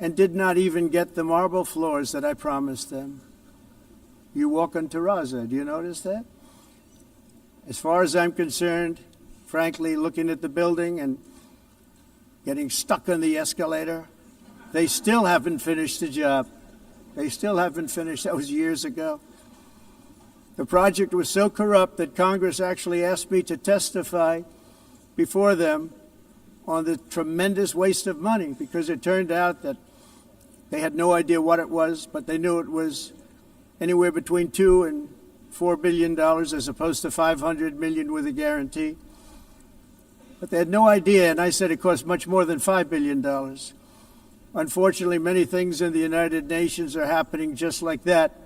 and did not even get the marble floors that I promised them. You walk on terrazzo. Do you notice that? As far as I'm concerned, frankly, looking at the building and getting stuck on the escalator, they still haven't finished the job. They still haven't finished. That was years ago. The project was so corrupt that Congress actually asked me to testify before them on the tremendous waste of money, because it turned out that they had no idea what it was, but they knew it was anywhere between $2 and $4 billion as opposed to $500 million with a guarantee. But they had no idea, and I said it cost much more than $5 billion. Unfortunately, many things in the United Nations are happening just like that,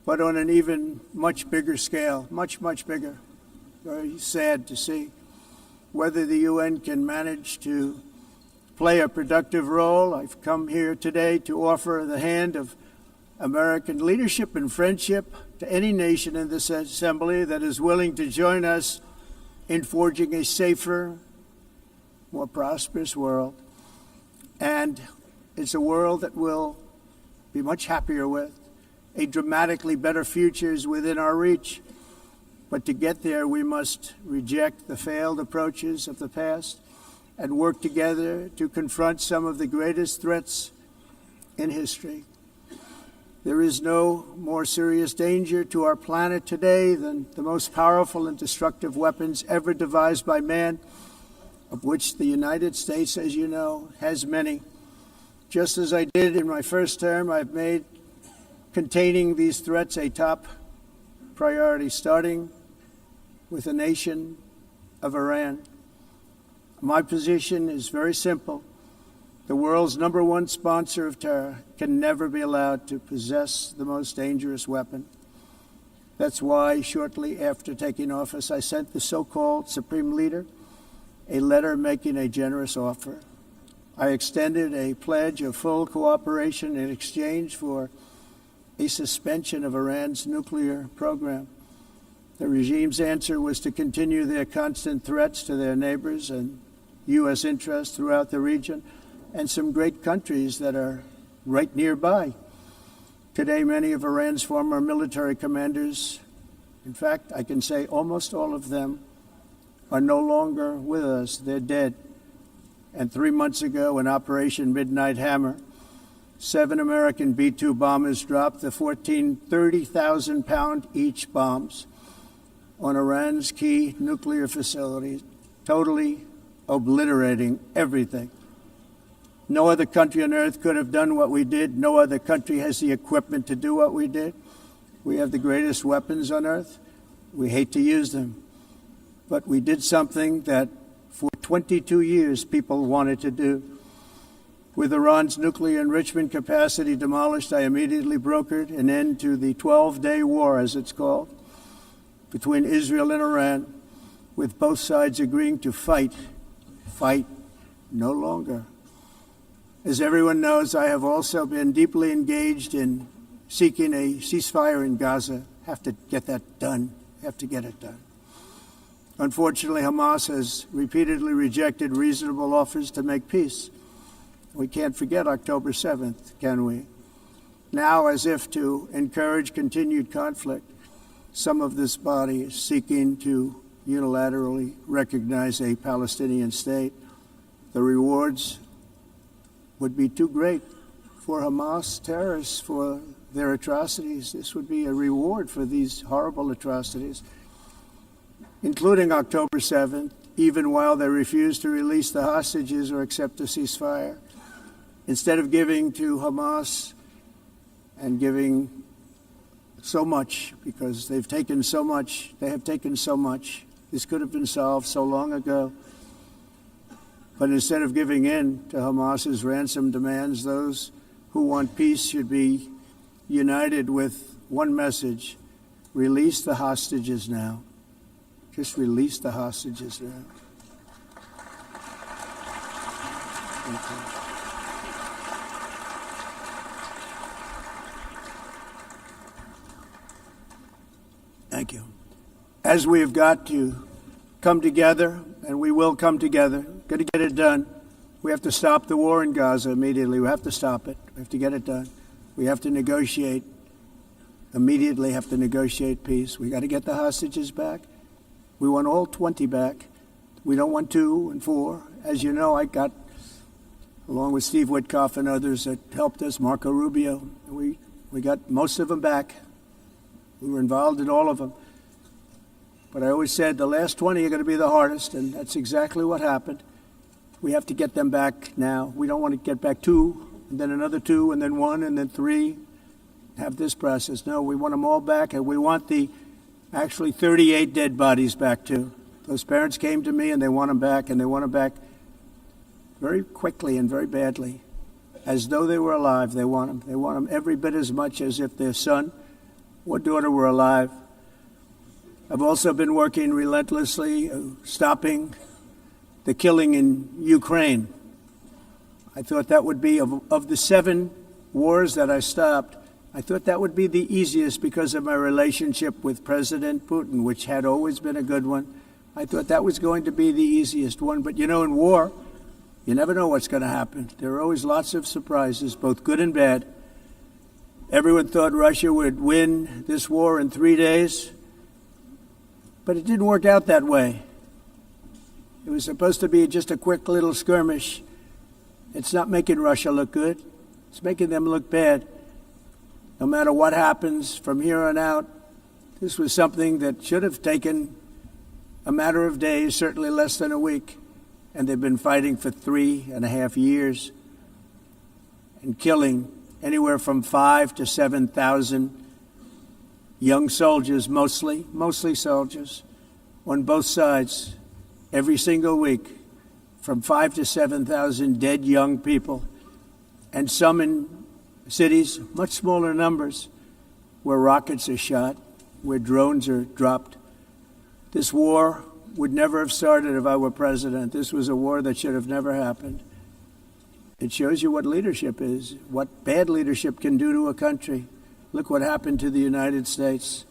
but on an even much bigger scale, much, much bigger. Very sad to see. Whether the UN can manage to play a productive role, I've come here today to offer the hand of American leadership and friendship to any nation in this assembly that is willing to join us in forging a safer, more prosperous world. And it's a world that we'll be much happier with. A dramatically better future is within our reach. But to get there, we must reject the failed approaches of the past and work together to confront some of the greatest threats in history. There is no more serious danger to our planet today than the most powerful and destructive weapons ever devised by man, of which the United States, as you know, has many. Just as I did in my first term, I've made containing these threats a top priority, starting with the nation of Iran. My position is very simple. The world's #1 sponsor of terror can never be allowed to possess the most dangerous weapon. That's why, shortly after taking office, I sent the so-called Supreme Leader a letter making a generous offer. I extended a pledge of full cooperation in exchange for a suspension of Iran's nuclear program. The regime's answer was to continue their constant threats to their neighbors and U.S. interests throughout the region, and some great countries that are right nearby. Today, many of Iran's former military commanders, in fact, I can say almost all of them, are no longer with us. They're dead. And 3 months ago, in Operation Midnight Hammer, 7 American B-2 bombers dropped the 14 30,000-pound each bombs on Iran's key nuclear facilities, totally obliterating everything. No other country on earth could have done what we did. No other country has the equipment to do what we did. We have the greatest weapons on earth. We hate to use them. But we did something that for 22 years people wanted to do. With Iran's nuclear enrichment capacity demolished, I immediately brokered an end to the 12-day war, as it's called, between Israel and Iran, with both sides agreeing to fight no longer. As everyone knows, I have also been deeply engaged in seeking a ceasefire in Gaza. Have to get that done. Have to get it done. Unfortunately, Hamas has repeatedly rejected reasonable offers to make peace. We can't forget October 7th, can we? Now, as if to encourage continued conflict, some of this body is seeking to unilaterally recognize a Palestinian state. The rewards would be too great for Hamas terrorists for their atrocities. This would be a reward for these horrible atrocities, including October 7th, even while they refuse to release the hostages or accept a ceasefire. Instead of giving to Hamas and giving so much, because they've taken so much, this could have been solved so long ago. But instead of giving in to Hamas's ransom demands, those who want peace should be united with one message: release the hostages now. Just release the hostages now. Thank you. Thank you. As we've got to come together, and we will come together, got to get it done. We have to stop the war in Gaza immediately. We have to stop it. We have to get it done. We have to negotiate. Immediately have to negotiate peace. We got to get the hostages back. We want all 20 back. We don't want 2 and 4. As you know, I got, along with Steve Witkoff and others that helped us, Marco Rubio, we got most of them back. We were involved in all of them. But I always said the last 20 are going to be the hardest, and that's exactly what happened. We have to get them back now. We don't want to get back 2, and then another 2, and then 1, and then 3. Have this process. No, we want them all back, and we want the actually 38 dead bodies back too. Those parents came to me, and they want them back, and they want them back very quickly and very badly, as though they were alive. They want them. They want them every bit as much as if their son or daughter were alive. I've also been working relentlessly, stopping the killing in Ukraine. I thought that would be, of the 7 wars that I stopped, I thought that would be the easiest because of my relationship with President Putin, which had always been a good one. I thought that was going to be the easiest one. But, you know, in war, you never know what's going to happen. There are always lots of surprises, both good and bad. Everyone thought Russia would win this war in 3 days, but it didn't work out that way. It was supposed to be just a quick little skirmish. It's not making Russia look good. It's making them look bad. No matter what happens from here on out, this was something that should have taken a matter of days, certainly less than a week. And they've been fighting for 3.5 years and killing anywhere from 5,000 to 7,000 young soldiers, mostly soldiers, on both sides, every single week, from 5,000 to 7,000 dead young people, and some in cities, much smaller numbers, where rockets are shot, where drones are dropped. This war would never have started if I were president. This was a war that should have never happened. It shows you what leadership is, what bad leadership can do to a country. Look what happened to the United States,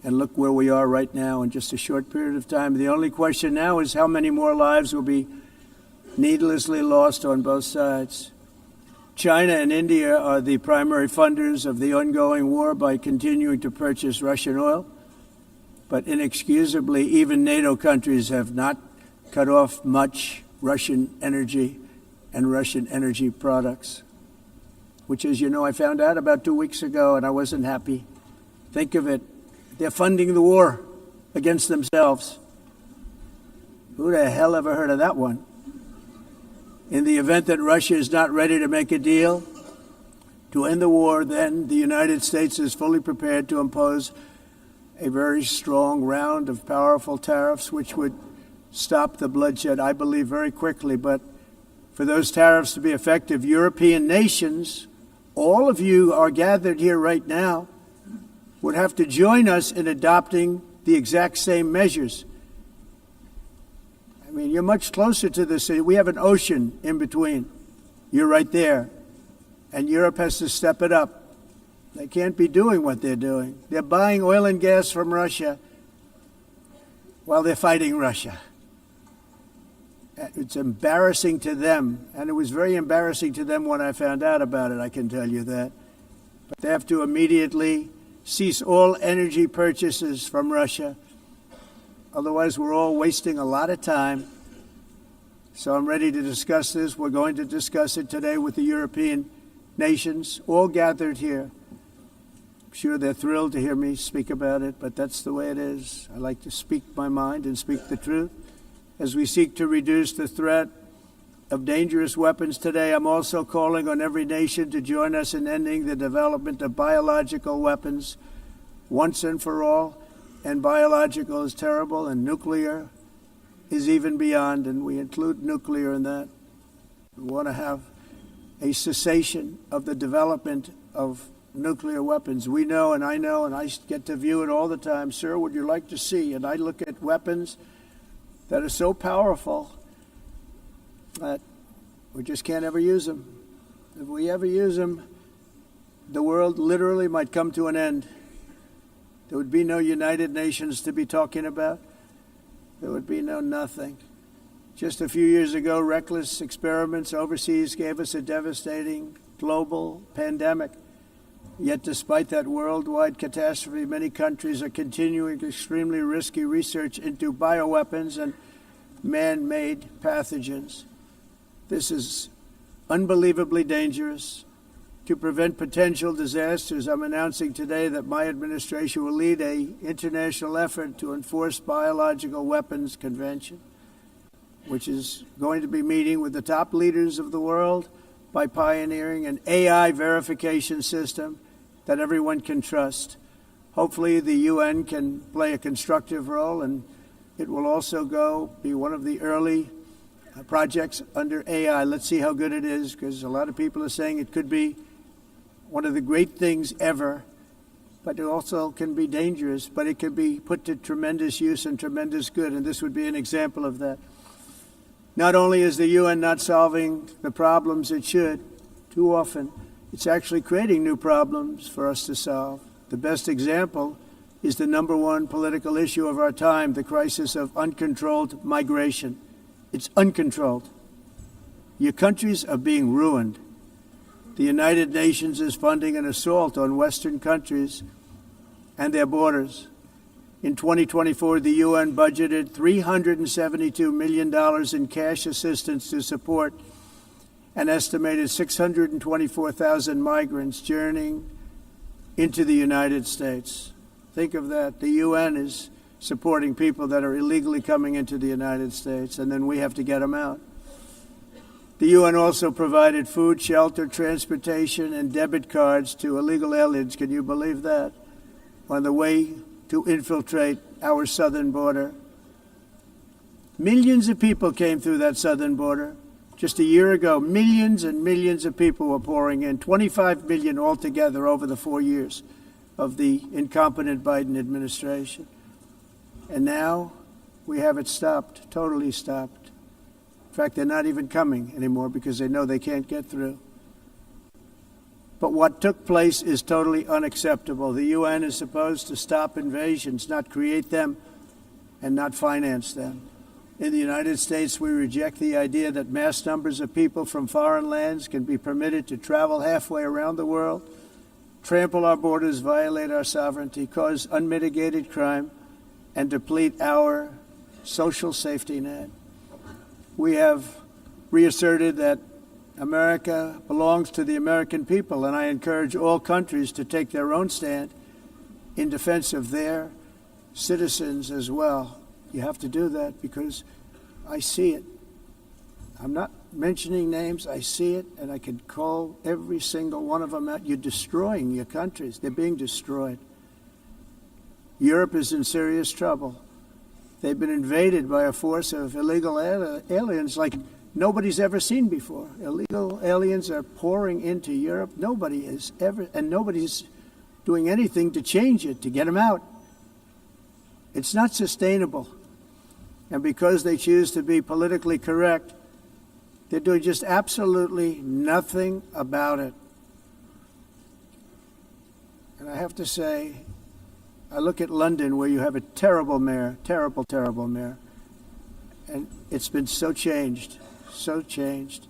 and look where we are right now in just a short period of time. The only question now is how many more lives will be needlessly lost on both sides. China and India are the primary funders of the ongoing war by continuing to purchase Russian oil. But inexcusably, even NATO countries have not cut off much Russian energy and Russian energy products, which, as you know, I found out about 2 weeks ago, and I wasn't happy. Think of it. They're funding the war against themselves. Who the hell ever heard of that one? In the event that Russia is not ready to make a deal to end the war, then the United States is fully prepared to impose a very strong round of powerful tariffs, which would stop the bloodshed, I believe, very quickly. But for those tariffs to be effective, European nations, all of you are gathered here right now, would have to join us in adopting the exact same measures. I mean, you're much closer to this. We have an ocean in between. You're right there. And Europe has to step it up. They can't be doing what they're doing. They're buying oil and gas from Russia while they're fighting Russia. It's embarrassing to them, and it was very embarrassing to them when I found out about it, I can tell you that. But they have to immediately cease all energy purchases from Russia. Otherwise, we're all wasting a lot of time. So I'm ready to discuss this. We're going to discuss it today with the European nations, all gathered here. I'm sure they're thrilled to hear me speak about it, but that's the way it is. I like to speak my mind and speak the truth. As we seek to reduce the threat of dangerous weapons today, I'm also calling on every nation to join us in ending the development of biological weapons once and for all. And biological is terrible, and nuclear is even beyond, and we include nuclear in that. We want to have a cessation of the development of nuclear weapons. We know, and I get to view it all the time. Sir, would you like to see? And I look at weapons that are so powerful that we just can't ever use them. If we ever use them, the world literally might come to an end. There would be no United Nations to be talking about. There would be no nothing. Just a few years ago, reckless experiments overseas gave us a devastating global pandemic. Yet despite that worldwide catastrophe, many countries are continuing extremely risky research into bioweapons and man-made pathogens. This is unbelievably dangerous. To prevent potential disasters, I'm announcing today that my administration will lead an international effort to enforce Biological Weapons Convention, which is going to be meeting with the top leaders of the world by pioneering an AI verification system that everyone can trust. Hopefully the UN can play a constructive role, and it will also be one of the early projects under AI. Let's see how good it is, because a lot of people are saying it could be one of the great things ever, but it also can be dangerous, but it can be put to tremendous use and tremendous good, and this would be an example of that. Not only is the UN not solving the problems it should, too often, it's actually creating new problems for us to solve. The best example is the number one political issue of our time, the crisis of uncontrolled migration. It's uncontrolled. Your countries are being ruined. The United Nations is funding an assault on Western countries and their borders. In 2024, the UN budgeted $372 million in cash assistance to support an estimated 624,000 migrants journeying into the United States. Think of that. The UN is supporting people that are illegally coming into the United States, and then we have to get them out. The UN also provided food, shelter, transportation, and debit cards to illegal aliens. Can you believe that? On the way to infiltrate our southern border. Millions of people came through that southern border. Just a year ago, millions and millions of people were pouring in, 25 million altogether over the 4 years of the incompetent Biden administration. And now we have it stopped, totally stopped. In fact, they're not even coming anymore because they know they can't get through. But what took place is totally unacceptable. The UN is supposed to stop invasions, not create them and not finance them. In the United States, we reject the idea that mass numbers of people from foreign lands can be permitted to travel halfway around the world, trample our borders, violate our sovereignty, cause unmitigated crime, and deplete our social safety net. We have reasserted that America belongs to the American people, and I encourage all countries to take their own stand in defense of their citizens as well. You have to do that because I see it. I'm not mentioning names. I see it, and I can call every single one of them out. You're destroying your countries. They're being destroyed. Europe is in serious trouble. They've been invaded by a force of illegal aliens like nobody's ever seen before. Illegal aliens are pouring into Europe. Nobody is ever, and nobody's doing anything to change it, to get them out. It's not sustainable. And because they choose to be politically correct, they're doing just absolutely nothing about it. And I have to say, I look at London, where you have a terrible mayor, terrible, terrible mayor. And it's been so changed, so changed.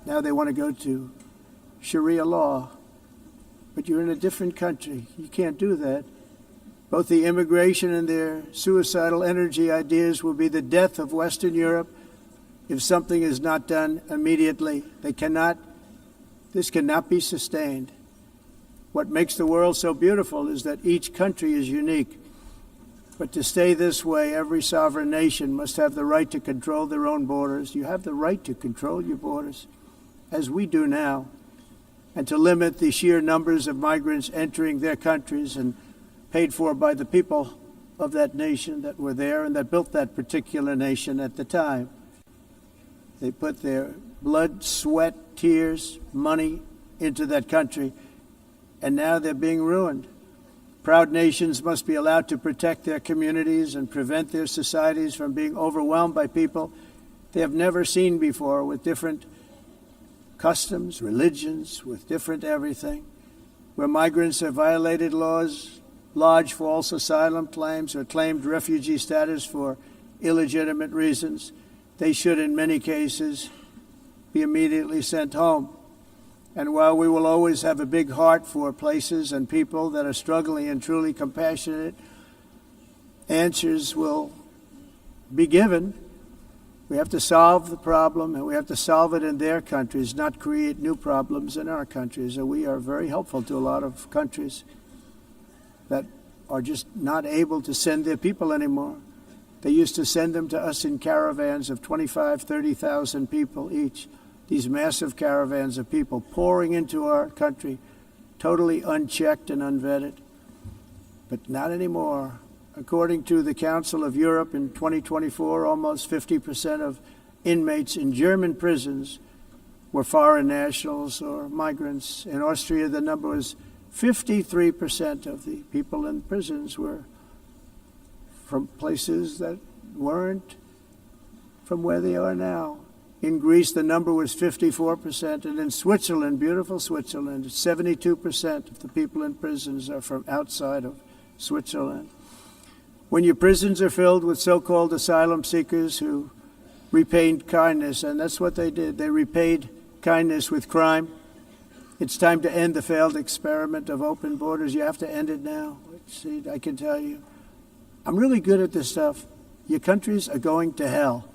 Now they want to go to Sharia law. But you're in a different country. You can't do that. Both the immigration and their suicidal energy ideas will be the death of Western Europe if something is not done immediately. This cannot be sustained. What makes the world so beautiful is that each country is unique. But to stay this way, every sovereign nation must have the right to control their own borders. You have the right to control your borders, as we do now, and to limit the sheer numbers of migrants entering their countries and paid for by the people of that nation that were there and that built that particular nation at the time. They put their blood, sweat, tears, money into that country, and now they're being ruined. Proud nations must be allowed to protect their communities and prevent their societies from being overwhelmed by people they have never seen before, with different customs, religions, with different everything. Where migrants have violated laws, lodged false asylum claims, or claimed refugee status for illegitimate reasons, they should, in many cases, be immediately sent home. And while we will always have a big heart for places and people that are struggling and truly compassionate, answers will be given. We have to solve the problem, and we have to solve it in their countries, not create new problems in our countries. And we are very helpful to a lot of countries that are just not able to send their people anymore. They used to send them to us in caravans of 25,000, 30,000 people each. These massive caravans of people pouring into our country, totally unchecked and unvetted. But not anymore. According to the Council of Europe in 2024, almost 50% of inmates in German prisons were foreign nationals or migrants. In Austria, the number was 53% of the people in prisons were from places that weren't from where they are now. In Greece, the number was 54%, and in Switzerland, beautiful Switzerland, 72% of the people in prisons are from outside of Switzerland. When your prisons are filled with so-called asylum seekers who repaid kindness, and that's what they did. They repaid kindness with crime. It's time to end the failed experiment of open borders. You have to end it now. See, I can tell you, I'm really good at this stuff. Your countries are going to hell.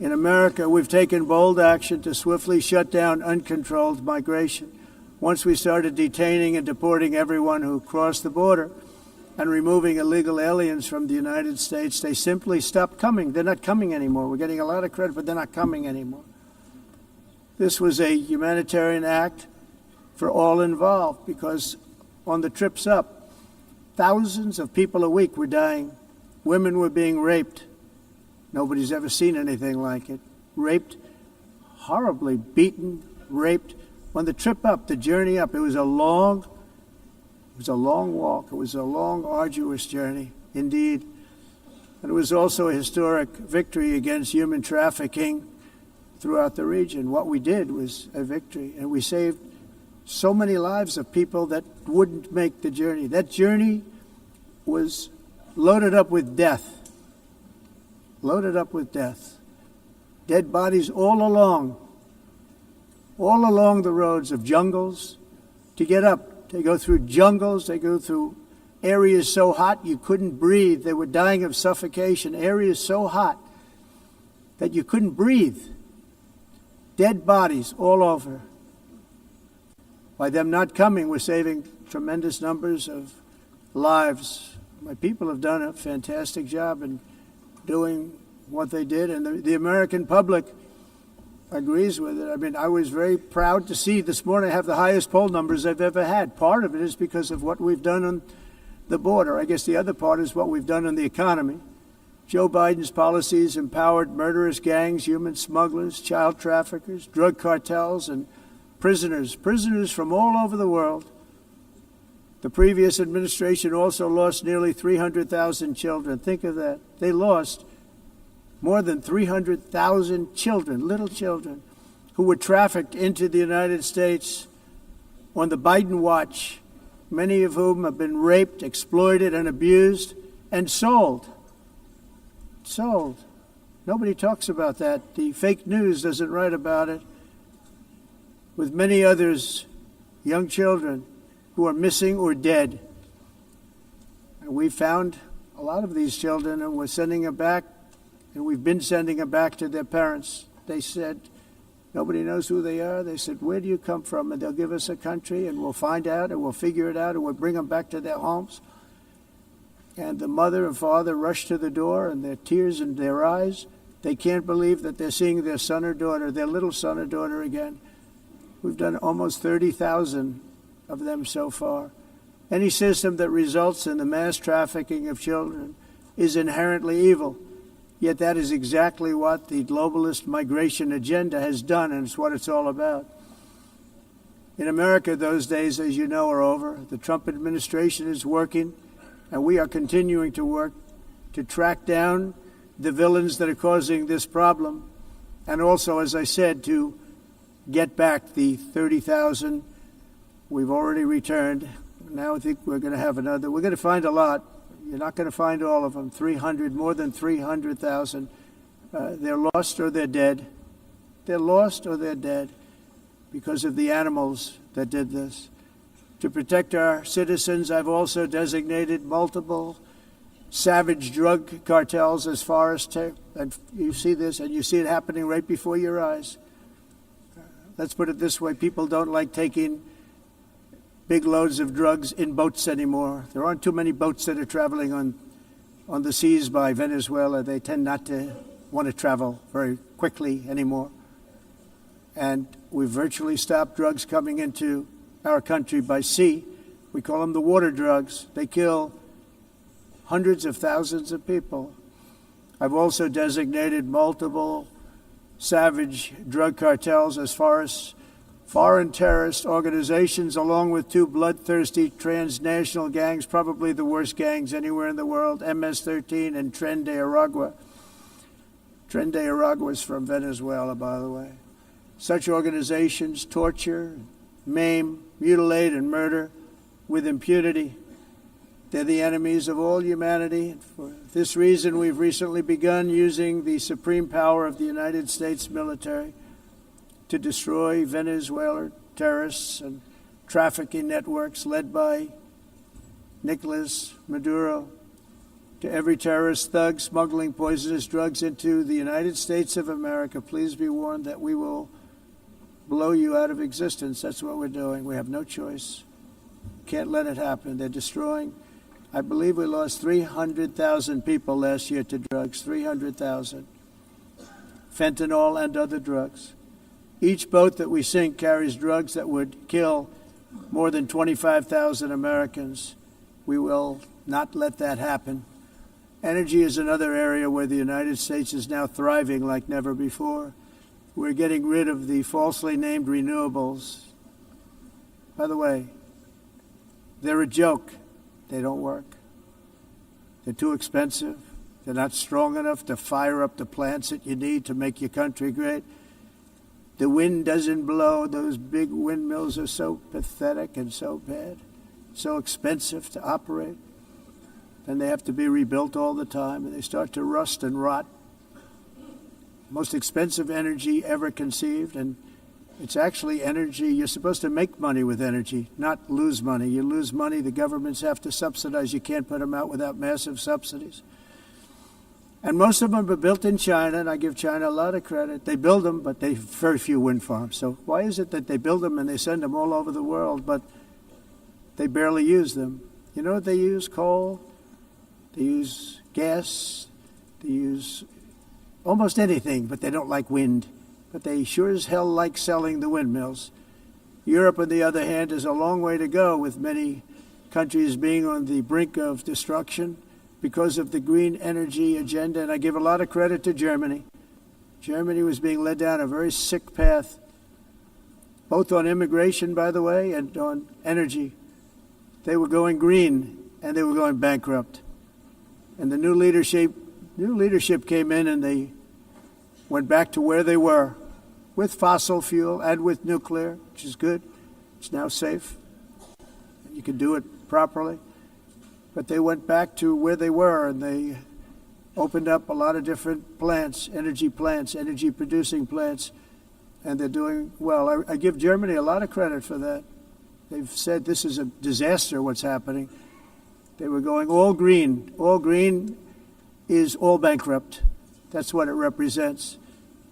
In America, we've taken bold action to swiftly shut down uncontrolled migration. Once we started detaining and deporting everyone who crossed the border and removing illegal aliens from the United States, they simply stopped coming. They're not coming anymore. We're getting a lot of credit, but they're not coming anymore. This was a humanitarian act for all involved, because on the trips up, thousands of people a week were dying. Women were being raped. Nobody's ever seen anything like it. Raped, horribly beaten, raped. On the trip up, the journey up, it was a long walk. It was a long, arduous journey, indeed. And it was also a historic victory against human trafficking throughout the region. What we did was a victory, and we saved so many lives of people that wouldn't make the journey. That journey was loaded up with death. Loaded up with death. Dead bodies all along the roads of jungles to get up. They go through jungles, they go through areas so hot you couldn't breathe. They were dying of suffocation, areas so hot that you couldn't breathe. Dead bodies all over. By them not coming, we're saving tremendous numbers of lives. My people have done a fantastic job in doing what they did, and the American public agrees with it. I mean, I was very proud to see this morning I have the highest poll numbers I've ever had. Part of it is because of what we've done on the border. I guess the other part is what we've done on the economy. Joe Biden's policies empowered murderous gangs, human smugglers, child traffickers, drug cartels, and prisoners from all over the world. The previous administration also lost nearly 300,000 children. Think of that. They lost more than 300,000 children, little children, who were trafficked into the United States on the Biden watch, many of whom have been raped, exploited, and abused, and sold. Sold. Nobody talks about that. The fake news doesn't write about it. With many others, young children who are missing or dead. And we found a lot of these children, and we're sending them back, and we've been sending them back to their parents. They said, nobody knows who they are. They said, where do you come from? And they'll give us a country, and we'll find out, and we'll figure it out, and we'll bring them back to their homes. And the mother and father rush to the door, and their tears in their eyes. They can't believe that they're seeing their son or daughter, their little son or daughter again. We've done almost 30,000 of them so far. Any system that results in the mass trafficking of children is inherently evil. Yet that is exactly what the globalist migration agenda has done, and it's what it's all about. In America, those days, as you know, are over. The Trump administration is working, and we are continuing to work to track down the villains that are causing this problem, and also, as I said, to get back the 30,000 we've already returned. Now I think we're going to have another. We're going to find a lot. You're not going to find all of them. 300, more than 300,000 They're lost or they're dead. They're lost or they're dead because of the animals that did this. To protect our citizens, I've also designated multiple savage drug cartels as far as and you see this, and you see it happening right before your eyes. Let's put it this way, people don't like taking big loads of drugs in boats anymore. There aren't too many boats that are traveling on the seas by Venezuela. They tend not to want to travel very quickly anymore. And we've virtually stopped drugs coming into our country by sea. We call them the water drugs. They kill hundreds of thousands of people. I've also designated multiple savage drug cartels as far as foreign terrorist organizations, along with two bloodthirsty transnational gangs, probably the worst gangs anywhere in the world, MS-13 and Tren de Aragua. Tren de Aragua is from Venezuela, by the way. Such organizations torture, maim, mutilate, and murder with impunity. They're the enemies of all humanity. For this reason, we've recently begun using the supreme power of the United States military to destroy Venezuelan terrorists and trafficking networks led by Nicolas Maduro. To every terrorist thug smuggling poisonous drugs into the United States of America, please be warned that we will blow you out of existence. That's what we're doing. We have no choice. Can't let it happen. They're destroying. I believe we lost 300,000 people last year to drugs, 300,000. Fentanyl and other drugs. Each boat that we sink carries drugs that would kill more than 25,000 Americans. We will not let that happen. Energy is another area where the United States is now thriving like never before. We're getting rid of the falsely named renewables. By the way, they're a joke. They don't work. They're too expensive. They're not strong enough to fire up the plants that you need to make your country great. The wind doesn't blow. Those big windmills are so pathetic and so bad, so expensive to operate. And they have to be rebuilt all the time, and they start to rust and rot. Most expensive energy ever conceived, and it's actually energy. You're supposed to make money with energy, not lose money. You lose money, the governments have to subsidize. You can't put them out without massive subsidies. And most of them are built in China, and I give China a lot of credit. They build them, but they have very few wind farms. So why is it that they build them and they send them all over the world, but they barely use them? You know what they use? Coal. They use gas. They use almost anything, but they don't like wind. But they sure as hell like selling the windmills. Europe, on the other hand, is a long way to go, with many countries being on the brink of destruction because of the green energy agenda. And I give a lot of credit to Germany. Germany was being led down a very sick path, both on immigration, by the way, and on energy. They were going green, and they were going bankrupt. And the new leadership came in, and they went back to where they were with fossil fuel and with nuclear, which is good. It's now safe. You can do it properly. But they went back to where they were, and they opened up a lot of different plants, energy producing plants, and they're doing well. I give Germany a lot of credit for that. They've said this is a disaster, what's happening. They were going all green. All green is all bankrupt. That's what it represents.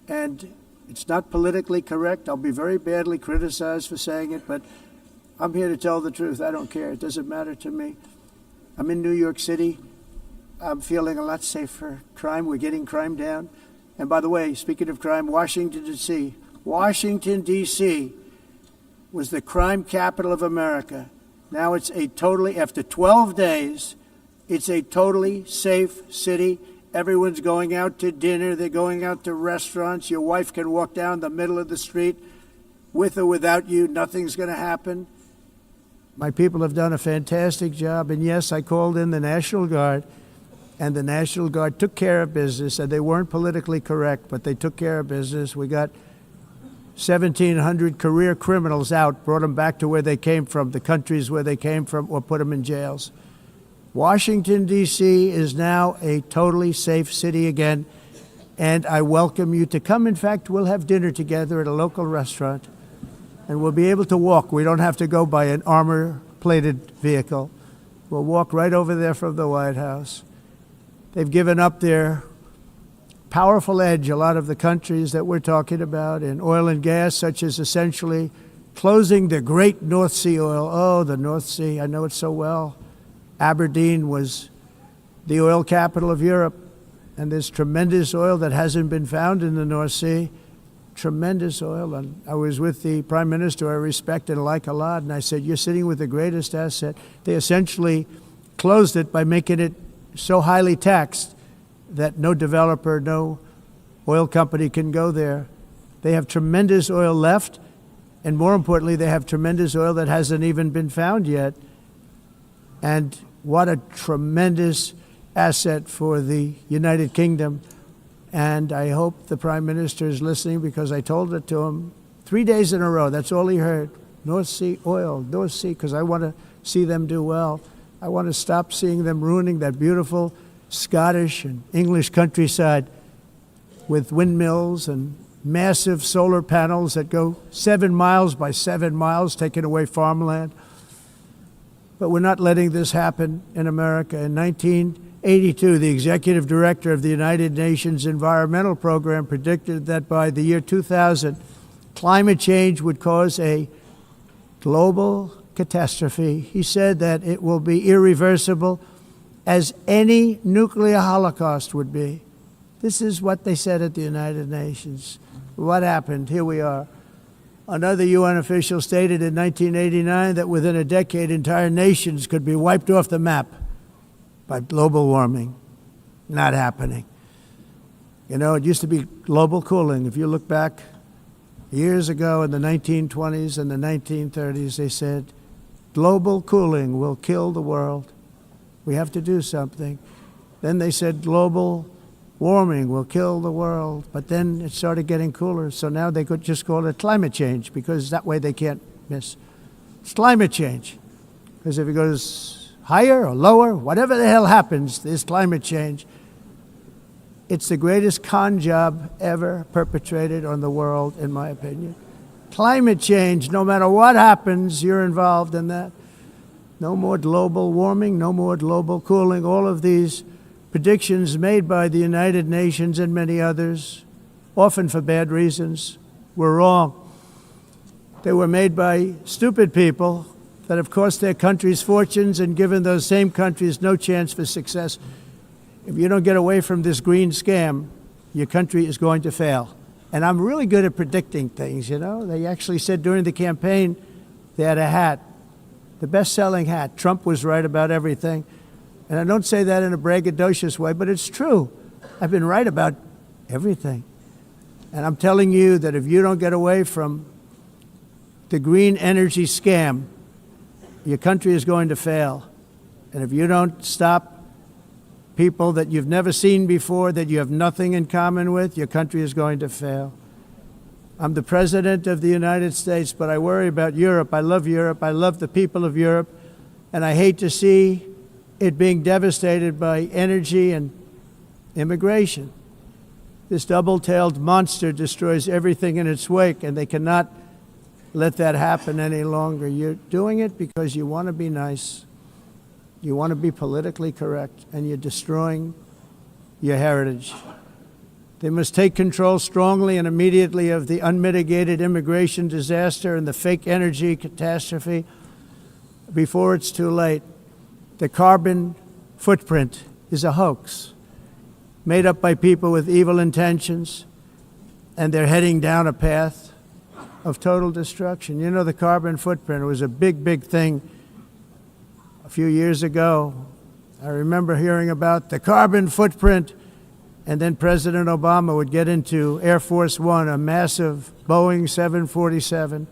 And it's not politically correct. I'll be very badly criticized for saying it, but I'm here to tell the truth. I don't care. It doesn't matter to me. I'm in New York City. I'm feeling a lot safer. Crime, we're getting crime down. And by the way, speaking of crime, Washington, D.C. Washington, D.C. was the crime capital of America. Now it's after 12 days, it's a totally safe city. Everyone's going out to dinner. They're going out to restaurants. Your wife can walk down the middle of the street with or without you. Nothing's going to happen. My people have done a fantastic job. And yes, I called in the National Guard, and the National Guard took care of business. And they weren't politically correct, but they took care of business. We got 1,700 career criminals out, brought them back to where they came from, the countries where they came from, or put them in jails. Washington, D.C. is now a totally safe city again. and I welcome you to come. In fact, we'll have dinner together at a local restaurant, and we'll be able to walk. We don't have to go by an armor-plated vehicle. We'll walk right over there from the White House. They've given up their powerful edge, a lot of the countries that we're talking about, in oil and gas, such as essentially closing the great North Sea oil. Oh, the North Sea, I know it so well. Aberdeen was the oil capital of Europe, and there's tremendous oil that hasn't been found in the North Sea. Tremendous oil. And I was with the Prime Minister I respect and like a lot, and I said, you're sitting with the greatest asset. They essentially closed it by making it so highly taxed that no developer, no oil company can go there. They have tremendous oil left, and more importantly, they have tremendous oil that hasn't even been found yet. And what a tremendous asset for the United Kingdom. And I hope the Prime Minister is listening, because I told it to him 3 days in a row. That's all he heard. North Sea oil, North Sea, because I want to see them do well. I want to stop seeing them ruining that beautiful Scottish and English countryside with windmills and massive solar panels that go 7 miles by 7 miles, taking away farmland. But we're not letting this happen in America. In 1982, the executive director of the United Nations Environmental Program predicted that by the year 2000, climate change would cause a global catastrophe. He said that it will be irreversible, as any nuclear holocaust would be. This is what they said at the United Nations. What happened? Here we are. Another UN official stated in 1989 that within a decade, entire nations could be wiped off the map by global warming. Not happening. You know, it used to be global cooling. If you look back years ago in the 1920s and the 1930s, they said, global cooling will kill the world. We have to do something. Then they said global warming will kill the world. But then it started getting cooler. So now they could just call it climate change, because that way they can't miss. It's climate change. Because if it goes higher or lower, whatever the hell happens, there's climate change. It's the greatest con job ever perpetrated on the world, in my opinion. Climate change, no matter what happens, you're involved in that. No more global warming, no more global cooling. All of these predictions made by the United Nations and many others, often for bad reasons, were wrong. They were made by stupid people that have cost their countries fortunes and given those same countries no chance for success. If you don't get away from this green scam, your country is going to fail. And I'm really good at predicting things, you know. They actually said during the campaign, they had a hat, the best-selling hat. Trump was right about everything. And I don't say that in a braggadocious way, but it's true. I've been right about everything. And I'm telling you that if you don't get away from the green energy scam, your country is going to fail. And if you don't stop people that you've never seen before, that you have nothing in common with, your country is going to fail. I'm the President of the United States, but I worry about Europe. I love Europe. I love the people of Europe. And I hate to see it being devastated by energy and immigration. This double-tailed monster destroys everything in its wake, and they cannot let that happen any longer. You're doing it because you want to be nice. You want to be politically correct, and you're destroying your heritage. They must take control strongly and immediately of the unmitigated immigration disaster and the fake energy catastrophe before it's too late. The carbon footprint is a hoax made up by people with evil intentions, and they're heading down a path of total destruction. You know, the carbon footprint was a big, big thing a few years ago. I remember hearing about the carbon footprint, and then President Obama would get into Air Force One, a massive Boeing 747,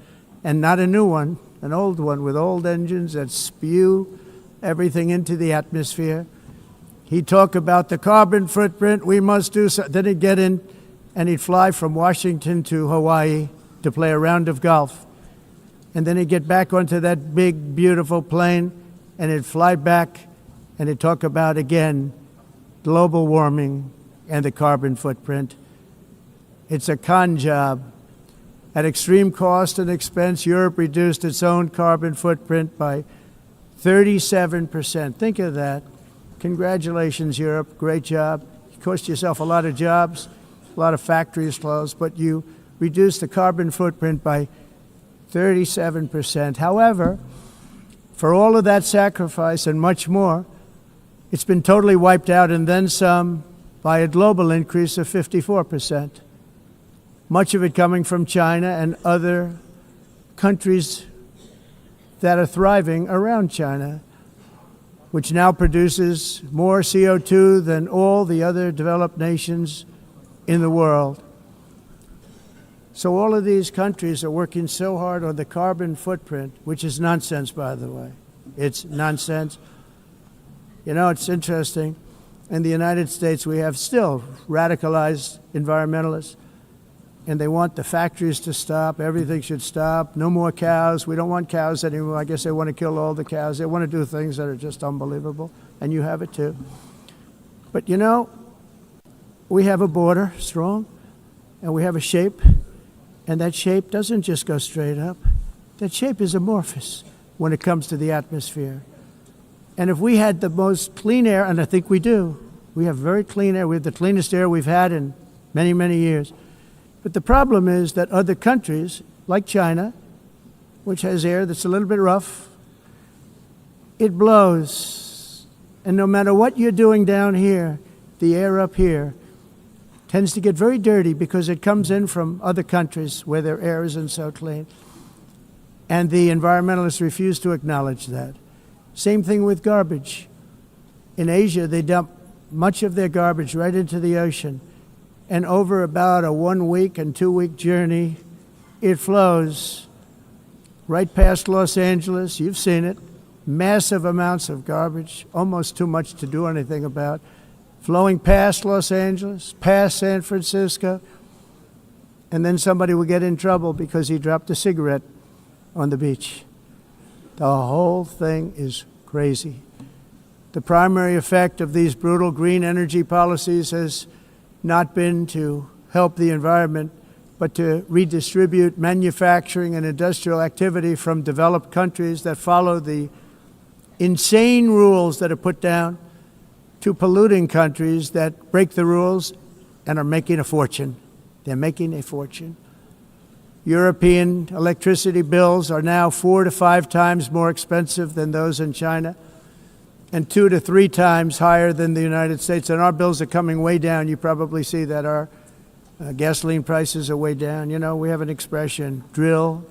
and not a new one, an old one with old engines that spew everything into the atmosphere. He'd talk about the carbon footprint, we must do so. Then he'd get in and he'd fly from Washington to Hawaii to play a round of golf. And then he'd get back onto that big, beautiful plane and he'd fly back and he'd talk about, again, global warming, and the carbon footprint. It's a con job. At extreme cost and expense, Europe reduced its own carbon footprint by 37%. Think of that. Congratulations, Europe. Great job. You cost yourself a lot of jobs, a lot of factories closed, but you reduced the carbon footprint by 37%. However, for all of that sacrifice and much more, it's been totally wiped out and then some by a global increase of 54%. Much of it coming from China and other countries that are thriving around China, which now produces more CO2 than all the other developed nations in the world. So all of these countries are working so hard on the carbon footprint, which is nonsense, by the way. It's nonsense. You know, it's interesting. In the United States, we have still radicalized environmentalists, and they want the factories to stop. Everything should stop. No more cows. We don't want cows anymore. I guess they want to kill all the cows. They want to do things that are just unbelievable, and you have it too. But you know, we have a border, strong, and we have a shape, and that shape doesn't just go straight up. That shape is amorphous when it comes to the atmosphere. And if we had the most clean air, and I think we do, we have very clean air. We have the cleanest air we've had in many, many years. But the problem is that other countries, like China, which has air that's a little bit rough, it blows. And no matter what you're doing down here, the air up here tends to get very dirty because it comes in from other countries where their air isn't so clean. And the environmentalists refuse to acknowledge that. Same thing with garbage. In Asia, they dump much of their garbage right into the ocean. And over about a 1 week and 2 week journey, it flows right past Los Angeles. You've seen it. Massive amounts of garbage, almost too much to do anything about, flowing past Los Angeles, past San Francisco, and then somebody will get in trouble because he dropped a cigarette on the beach. The whole thing is crazy. The primary effect of these brutal green energy policies has not been to help the environment, but to redistribute manufacturing and industrial activity from developed countries that follow the insane rules that are put down to polluting countries that break the rules and are making a fortune. They're making a fortune. European electricity bills are now 4 to 5 times more expensive than those in China, and 2 to 3 times higher than the United States. And our bills are coming way down. You probably see that our gasoline prices are way down. You know, we have an expression, drill,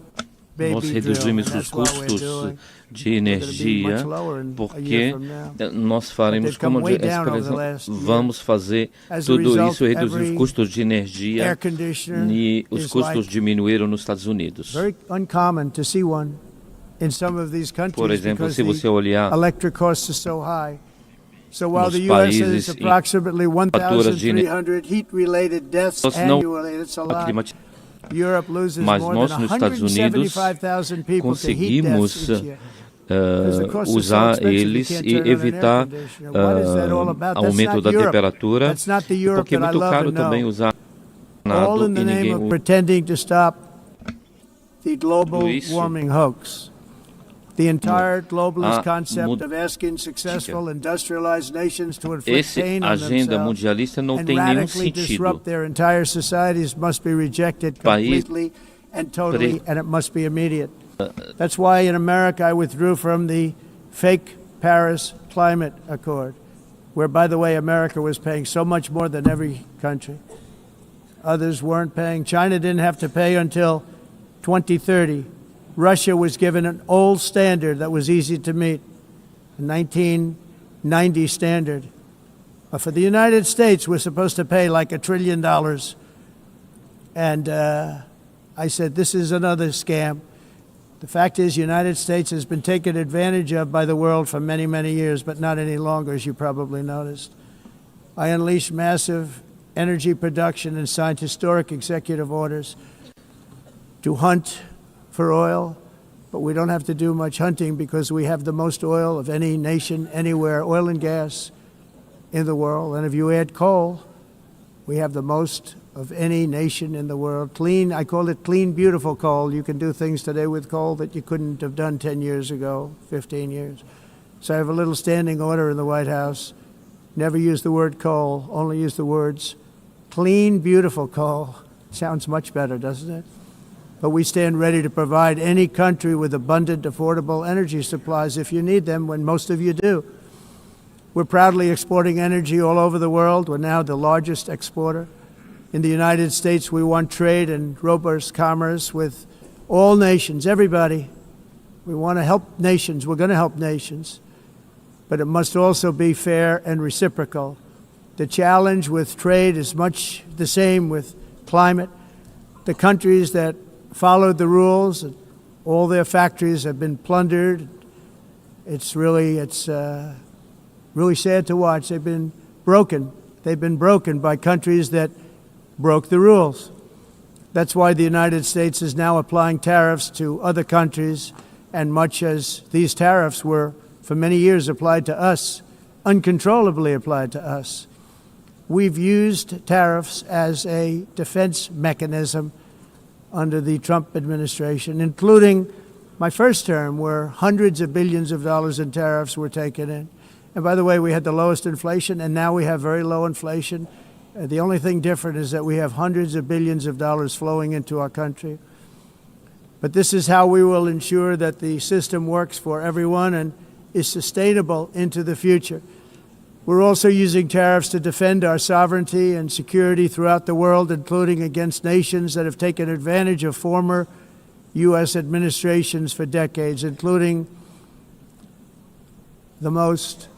baby, Nós drill. reduzimos And os that's what we're custos doing. de We're gonna be energia much lower in a porque year from now. nós faremos They've come como way down over the last year. vamos fazer As a tudo result, isso, reduzir os every custos de energia air conditioner e os is custos like diminuíram nos Estados Unidos. very uncommon to see one in some of these countries Por exemplo, because se você the olhar electric costs are so high. So while nos the U.S. has países approximately faturas de 1,300 heat-related deaths Nós não annually, it's a lot. climatizamos, Europe loses mas more nós than nos Estados Unidos 175,000 people to heat conseguimos deaths each year. usar eles e evitar aumento da temperatura, porque é muito caro também usar All nada in the e name ninguém of pretending to stop the global Tudo isso warming hoax. The entire globalist a concept of asking successful industrialized nations to inflict Esse pain on agenda themselves mundialista não and tem nenhum radically sentido. disrupt their entire societies must be rejected completely and totally, and it must be immediate. That's why in America I withdrew from the fake Paris Climate Accord, where, by the way, America was paying so much more than every country. Others weren't paying. China didn't have to pay until 2030. Russia was given an old standard that was easy to meet, a 1990 standard. But for the United States, we're supposed to pay like $1 trillion. And I said, this is another scam. The fact is, the United States has been taken advantage of by the world for many, many years, but not any longer, as you probably noticed. I unleashed massive energy production and signed historic executive orders to hunt for oil, but we don't have to do much hunting because we have the most oil of any nation anywhere, oil and gas in the world. And if you add coal, We have the most of any nation in the world. Clean, I call it clean, beautiful coal. You can do things today with coal that you couldn't have done 10 years ago, 15 years. So I have a little standing order in the White House. Never use the word coal, only use the words clean, beautiful coal. Sounds much better, doesn't it? But we stand ready to provide any country with abundant, affordable energy supplies if you need them, when most of you do. We're proudly exporting energy all over the world. We're now the largest exporter. In the United States, we want trade and robust commerce with all nations, everybody. We want to help nations. We're going to help nations. But it must also be fair and reciprocal. The challenge with trade is much the same with climate. The countries that followed the rules, all their factories have been plundered. It's really sad to watch. They've been broken. They've been broken by countries that broke the rules. That's why the United States is now applying tariffs to other countries, and much as these tariffs were for many years applied to us, uncontrollably applied to us. We've used tariffs as a defense mechanism under the Trump administration, including my first term, where hundreds of billions of dollars in tariffs were taken in. And by the way, we had the lowest inflation, and now we have very low inflation. The only thing different is that we have hundreds of billions of dollars flowing into our country. But this is how we will ensure that the system works for everyone and is sustainable into the future. We're also using tariffs to defend our sovereignty and security throughout the world, including against nations that have taken advantage of former U.S. administrations for decades, including the most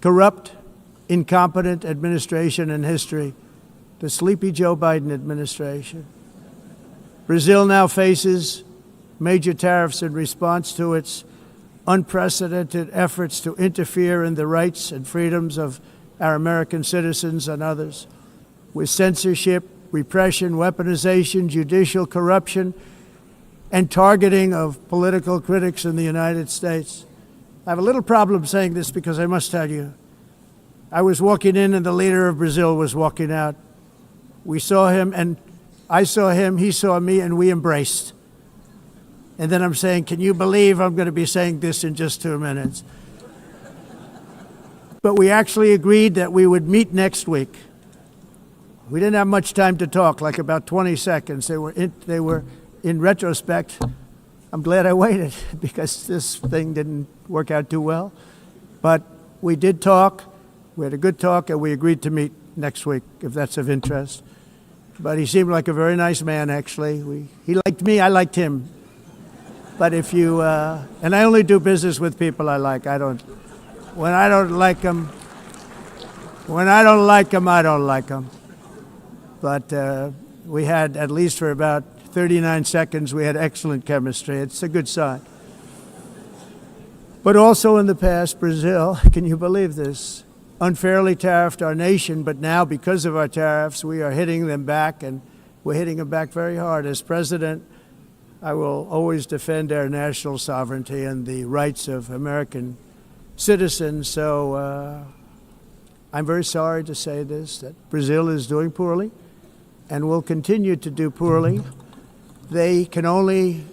corrupt, incompetent administration in history, the sleepy Joe Biden administration. Brazil now faces major tariffs in response to its unprecedented efforts to interfere in the rights and freedoms of our American citizens and others, with censorship, repression, weaponization, judicial corruption, and targeting of political critics in the United States. I have a little problem saying this because I must tell you, I was walking in and the leader of Brazil was walking out. We saw him and I saw him, he saw me, and we embraced. And then I'm saying, can you believe I'm going to be saying this in just 2 minutes? But we actually agreed that we would meet next week. We didn't have much time to talk, like about 20 seconds. They were in retrospect, I'm glad I waited because this thing didn't work out too well. But we did talk. We had a good talk, and we agreed to meet next week, if that's of interest. But he seemed like a very nice man, actually. He liked me, I liked him. But if you, and I only do business with people I like. When I don't like them, I don't like them. But we had, at least for about 39 seconds, we had excellent chemistry. It's a good sign. But also in the past, Brazil, can you believe this, unfairly tariffed our nation, but now because of our tariffs, we are hitting them back, and we're hitting them back very hard. As president, I will always defend our national sovereignty and the rights of American citizens. So I'm very sorry to say this, that Brazil is doing poorly and will continue to do poorly. They can only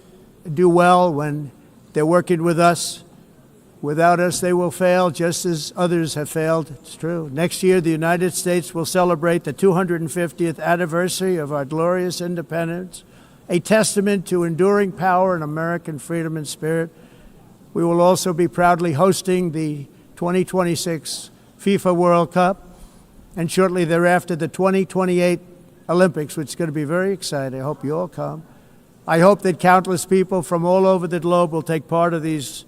do well when they're working with us. Without us, they will fail, just as others have failed. It's true. Next year, the United States will celebrate the 250th anniversary of our glorious independence, a testament to enduring power and American freedom and spirit. We will also be proudly hosting the 2026 FIFA World Cup, and shortly thereafter the 2028 Olympics, which is going to be very exciting. I hope you all come. I hope that countless people from all over the globe will take part of these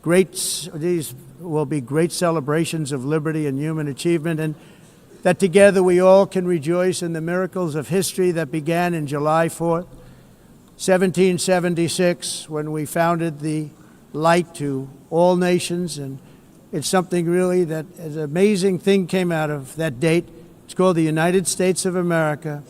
will be great celebrations of liberty and human achievement, and that together we all can rejoice in the miracles of history that began in July 4th, 1776, when we founded the light to all nations. And it's something really that an amazing thing came out of that date. It's called the United States of America.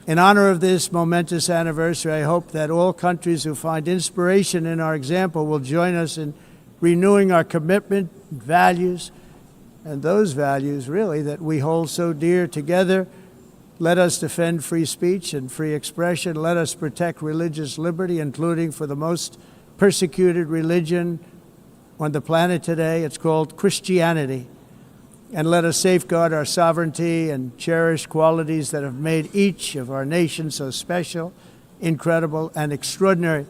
In honor of this momentous anniversary, I hope that all countries who find inspiration in our example will join us in renewing our commitment and values and those values, really, that we hold so dear together. Let us defend free speech and free expression. Let us protect religious liberty, including for the most persecuted religion on the planet today. It's called Christianity. And let us safeguard our sovereignty and cherish qualities that have made each of our nations so special, incredible, and extraordinary.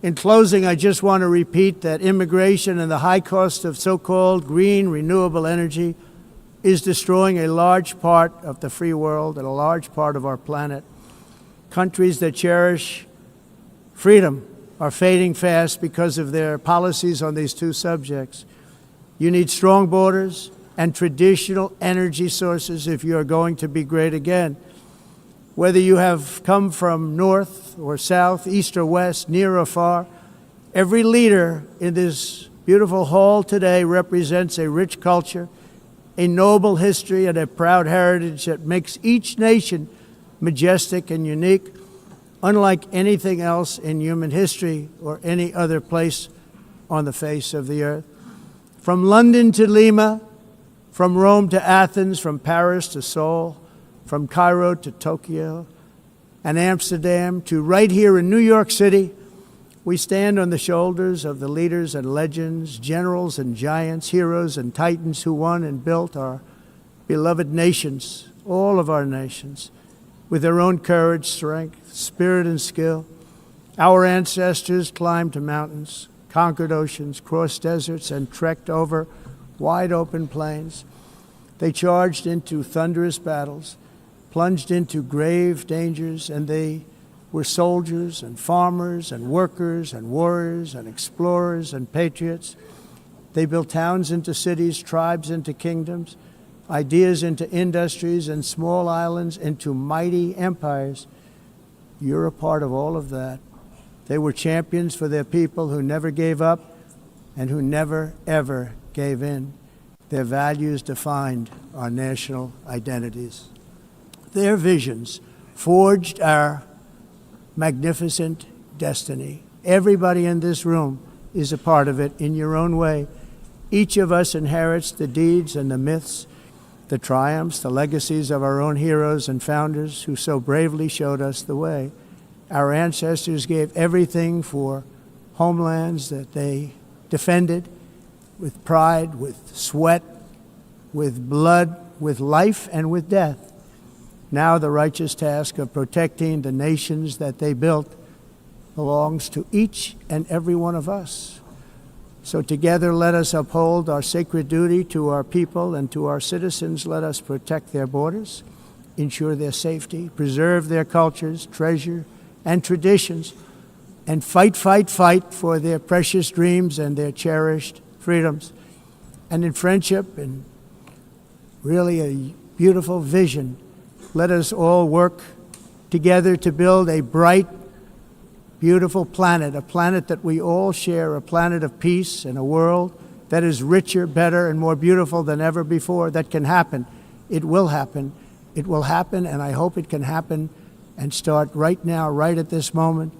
In closing, I just want to repeat that immigration and the high cost of so-called green renewable energy is destroying a large part of the free world and a large part of our planet. Countries that cherish freedom are fading fast because of their policies on these two subjects. You need strong borders and traditional energy sources if you are going to be great again. Whether you have come from north or south, east or west, near or far, every leader in this beautiful hall today represents a rich culture, a noble history, and a proud heritage that makes each nation majestic and unique, unlike anything else in human history or any other place on the face of the earth. From London to Lima, from Rome to Athens, from Paris to Seoul, from Cairo to Tokyo and Amsterdam to right here in New York City, we stand on the shoulders of the leaders and legends, generals and giants, heroes and titans who won and built our beloved nations, all of our nations, with their own courage, strength, spirit, and skill. Our ancestors climbed mountains, conquered oceans, crossed deserts, and trekked over wide open plains. They charged into thunderous battles, plunged into grave dangers, and they were soldiers and farmers and workers and warriors and explorers and patriots. They built towns into cities, tribes into kingdoms, ideas into industries, and small islands into mighty empires. You're a part of all of that. They were champions for their people who never gave up and who never, ever gave in. Their values defined our national identities. Their visions forged our magnificent destiny. Everybody in this room is a part of it in your own way. Each of us inherits the deeds and the myths, the triumphs, the legacies of our own heroes and founders who so bravely showed us the way. Our ancestors gave everything for homelands that they defended with pride, with sweat, with blood, with life, and with death. Now the righteous task of protecting the nations that they built belongs to each and every one of us. So together let us uphold our sacred duty to our people and to our citizens. Let us protect their borders, ensure their safety, preserve their cultures, treasure, and traditions, and fight, fight, fight for their precious dreams and their cherished freedoms. And in friendship and really a beautiful vision, let us all work together to build a bright, beautiful planet, a planet that we all share, a planet of peace and a world that is richer, better, and more beautiful than ever before. That can happen. It will happen. It will happen, and I hope it can happen and start right now, right at this moment.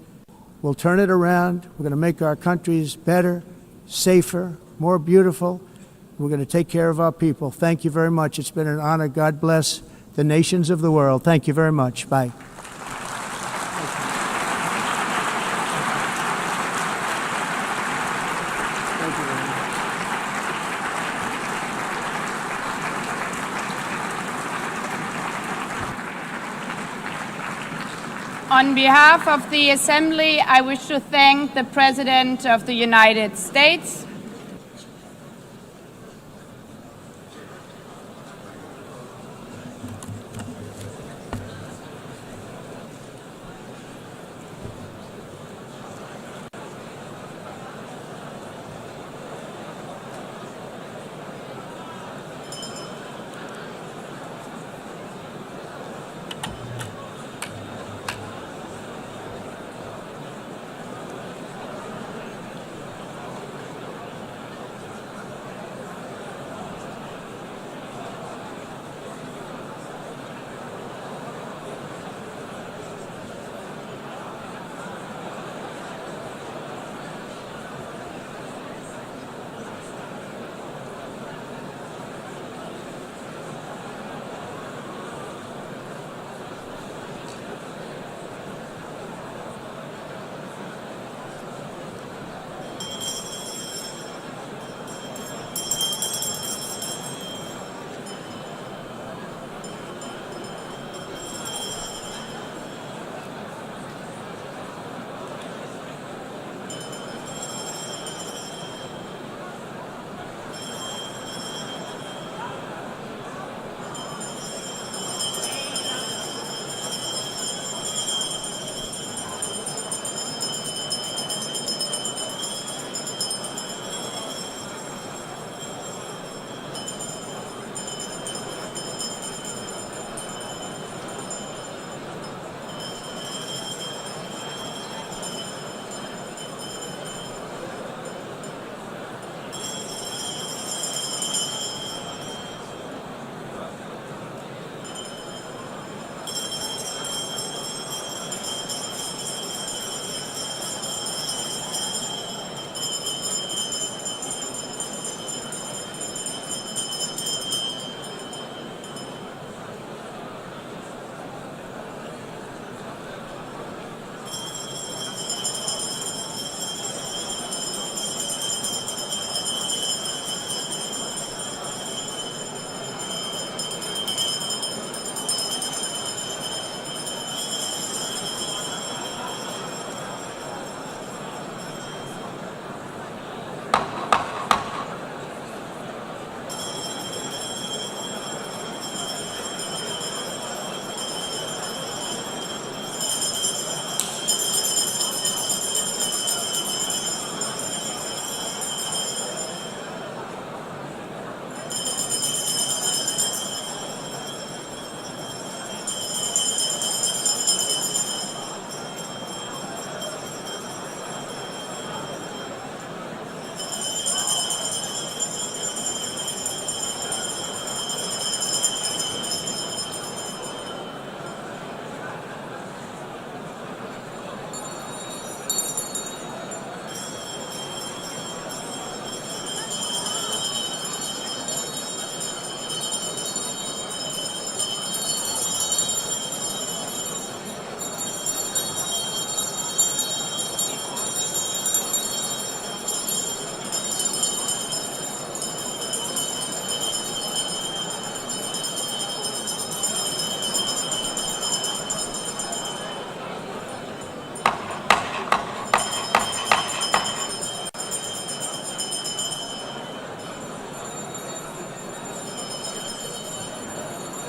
We'll turn it around. We're going to make our countries better, safer, more beautiful. We're going to take care of our people. Thank you very much. It's been an honor. God bless the nations of the world. Thank you very much. Bye. On behalf of the Assembly, I wish to thank the President of the United States,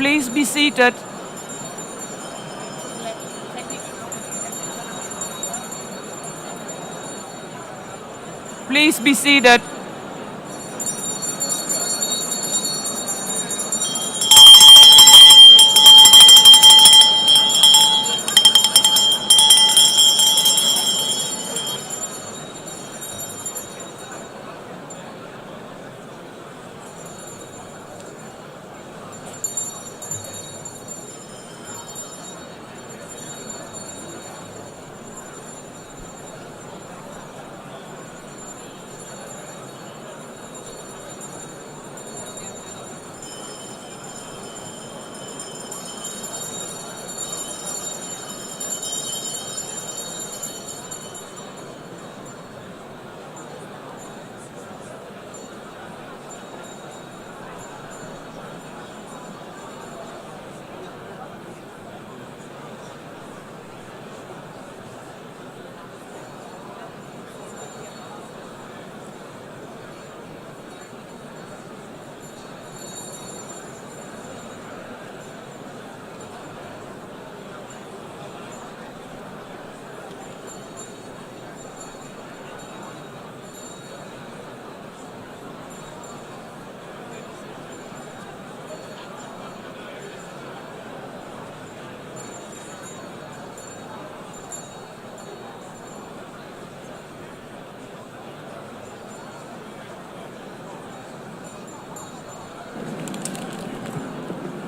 please be seated? Please be seated.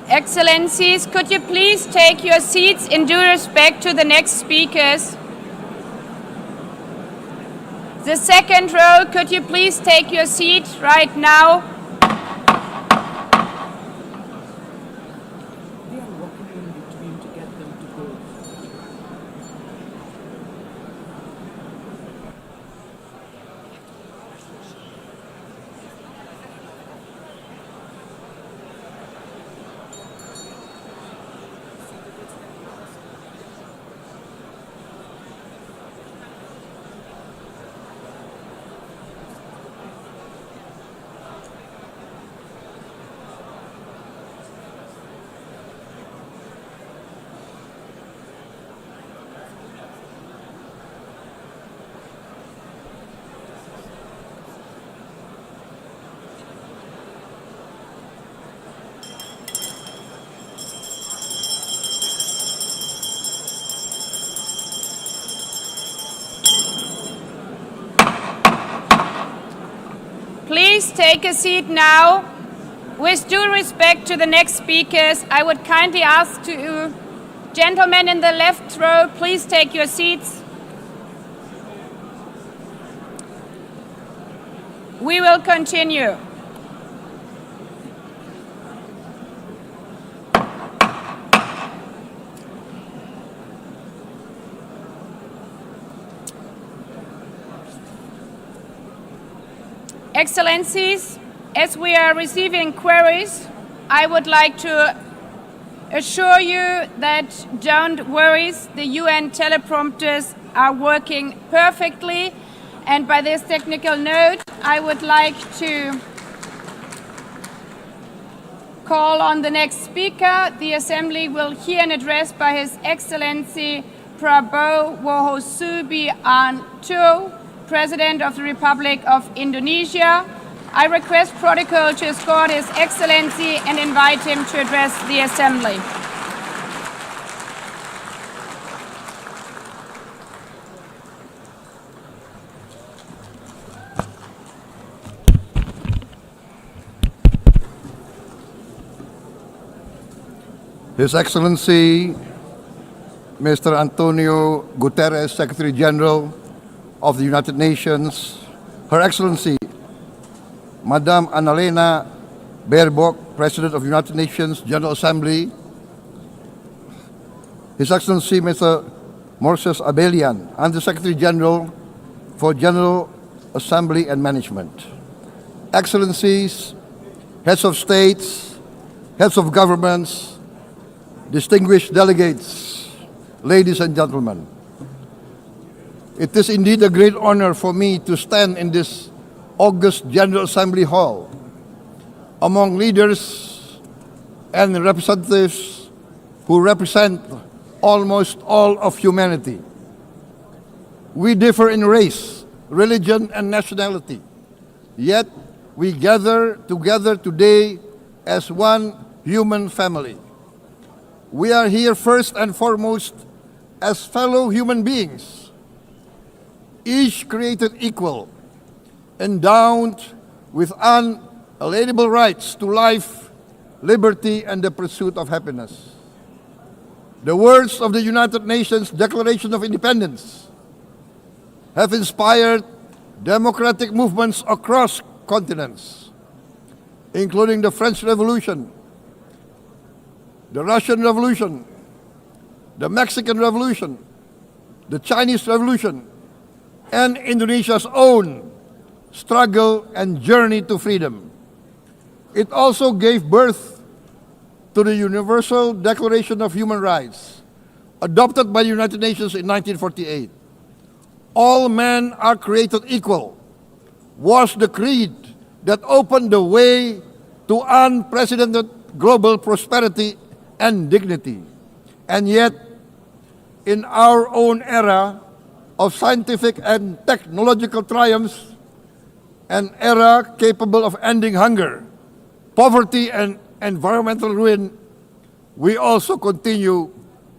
Excellencies, could you please take your seats in due respect to the next speakers? The second row, could you please take your seat right now? Please take a seat now. With due respect to the next speakers, I would kindly ask to gentlemen in the left row, please take your seats. We will continue. Excellencies, as we are receiving queries, I would like to assure you that don't worry, the UN teleprompters are working perfectly. And by this technical note, I would like to call on the next speaker. The Assembly will hear an address by His Excellency Prabowo Subianto, President of the Republic of Indonesia. I request protocol to escort His Excellency and invite him to address the Assembly. His Excellency Mr. Antonio Guterres, Secretary General of the United Nations, Her Excellency Madame Annalena Baerbock, President of the United Nations General Assembly, His Excellency Mr. Moses Abelian, Under-Secretary General for General Assembly and Management, Excellencies, Heads of States, Heads of Governments, distinguished delegates, ladies and gentlemen. It is indeed a great honor for me to stand in this august General Assembly Hall among leaders and representatives who represent almost all of humanity. We differ in race, religion, and nationality, yet we gather together today as one human family. We are here first and foremost as fellow human beings, each created equal, endowed with unalienable rights to life, liberty, and the pursuit of happiness. The words of the United Nations Declaration of Independence have inspired democratic movements across continents, including the French Revolution, the Russian Revolution, the Mexican Revolution, the Chinese Revolution, and Indonesia's own struggle and journey to freedom. It also gave birth to the Universal Declaration of Human Rights, adopted by the United Nations in 1948. All men are created equal was the creed that opened the way to unprecedented global prosperity and dignity. And yet, in our own era of scientific and technological triumphs, an era capable of ending hunger, poverty, and environmental ruin, we also continue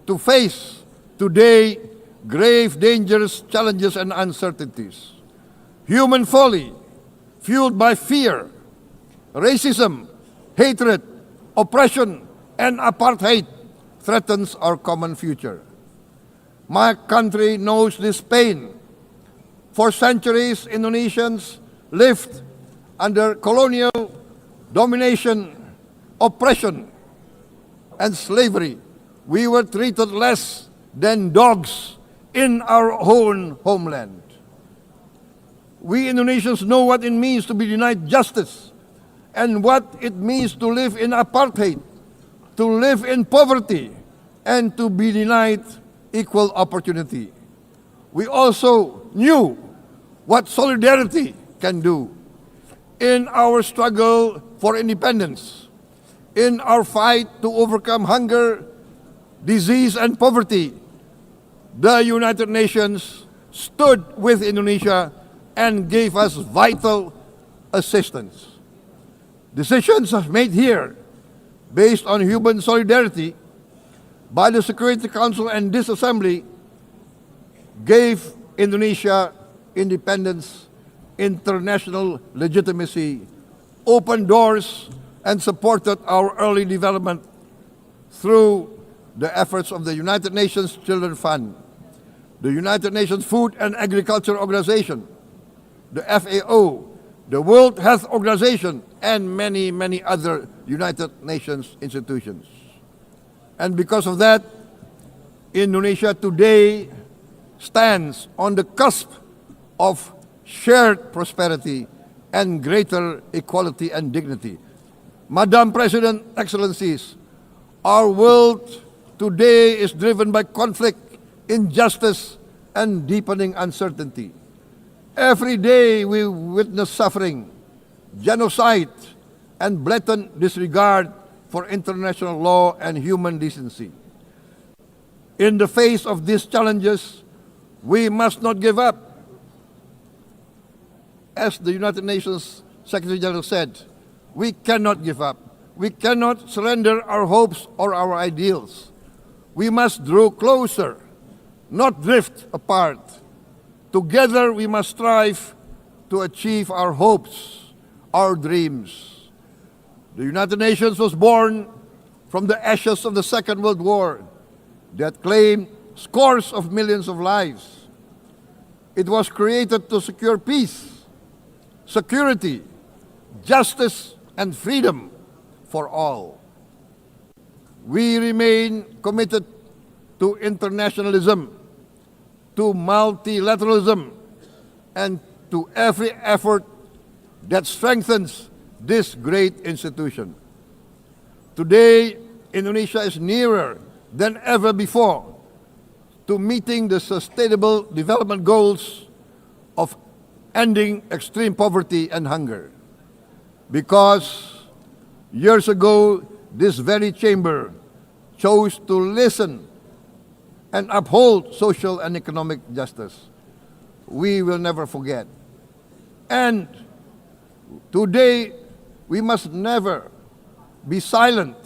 to face today grave dangers, challenges, and uncertainties. Human folly, fueled by fear, racism, hatred, oppression, and apartheid, threatens our common future. My country knows this pain. For centuries, Indonesians lived under colonial domination, oppression, and slavery. We were treated less than dogs in our own homeland. We Indonesians know what it means to be denied justice and what it means to live in apartheid, to live in poverty, and to be denied equal opportunity. We also knew what solidarity can do. In our struggle for independence, in our fight to overcome hunger, disease, and poverty, the United Nations stood with Indonesia and gave us vital assistance. Decisions made here based on human solidarity by the Security Council and this Assembly gave Indonesia independence, international legitimacy, opened doors, and supported our early development through the efforts of the United Nations Children Fund, the United Nations Food and Agriculture Organization, the FAO, the World Health Organization, and many, many other United Nations institutions. And because of that, Indonesia today stands on the cusp of shared prosperity and greater equality and dignity. Madam President, Excellencies, our world today is driven by conflict, injustice, and deepening uncertainty. Every day we witness suffering, genocide, and blatant disregard for international law and human decency. In the face of these challenges, we must not give up. As the United Nations Secretary General said, we cannot give up. We cannot surrender our hopes or our ideals. We must draw closer, not drift apart. Together we must strive to achieve our hopes, our dreams. The United Nations was born from the ashes of the Second World War that claimed scores of millions of lives. It was created to secure peace, security, justice, and freedom for all. We remain committed to internationalism, to multilateralism, and to every effort that strengthens this great institution. Today, Indonesia is nearer than ever before to meeting the sustainable development goals of ending extreme poverty and hunger. Because years ago, this very chamber chose to listen and uphold social and economic justice, we will never forget. And today, we must never be silent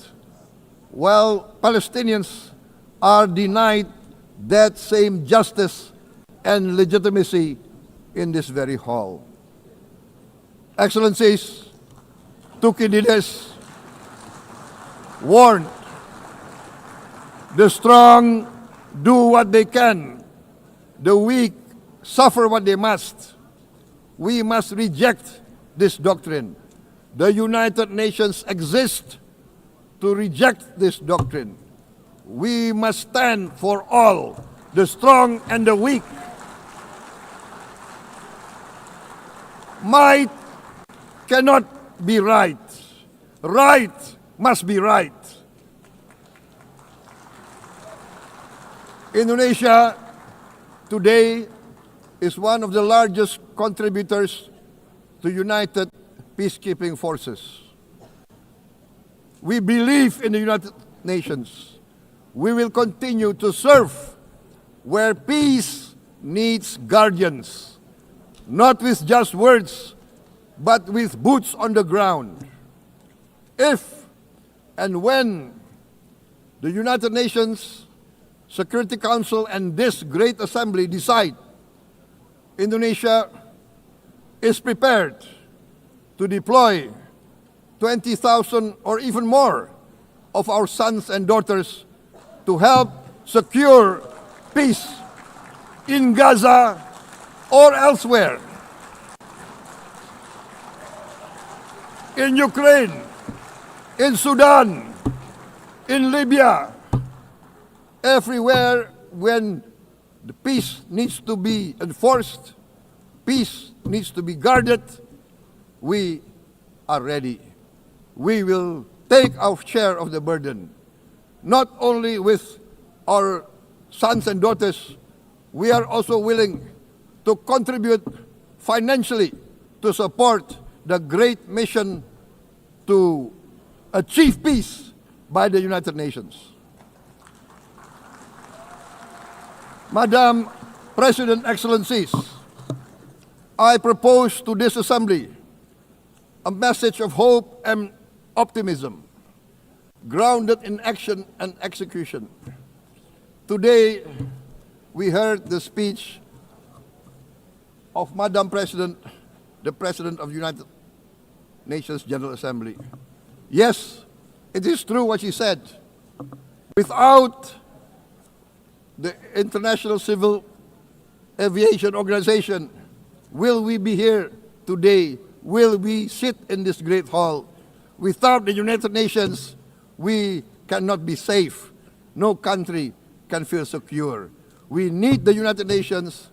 while Palestinians are denied that same justice and legitimacy in this very hall. Excellencies, Thucydides warned, the strong do what they can, the weak suffer what they must. We must reject this doctrine. The United Nations exist to reject this doctrine. We must stand for all, the strong and the weak. Might cannot be right. Right must be right. Indonesia today is one of the largest contributors to United Peacekeeping Forces. We believe in the United Nations. We will continue to serve where peace needs guardians, not with just words, but with boots on the ground. If and when the United Nations Security Council and this great assembly decide Indonesia is prepared to deploy 20,000 or even more of our sons and daughters to help secure peace in Gaza or elsewhere, in Ukraine, in Sudan, in Libya, everywhere when the peace needs to be enforced, peace needs to be guarded, we are ready. We will take our share of the burden, not only with our sons and daughters, we are also willing to contribute financially to support the great mission to achieve peace by the United Nations. Madam President, Excellencies, I propose to this Assembly a message of hope and optimism, grounded in action and execution. Today, we heard the speech of Madam President, the President of the United Nations General Assembly. Yes, it is true what she said. Without the International Civil Aviation Organization, will we be here today? Will we sit in this great hall? Without the United Nations, we cannot be safe. No country can feel secure. We need the United Nations,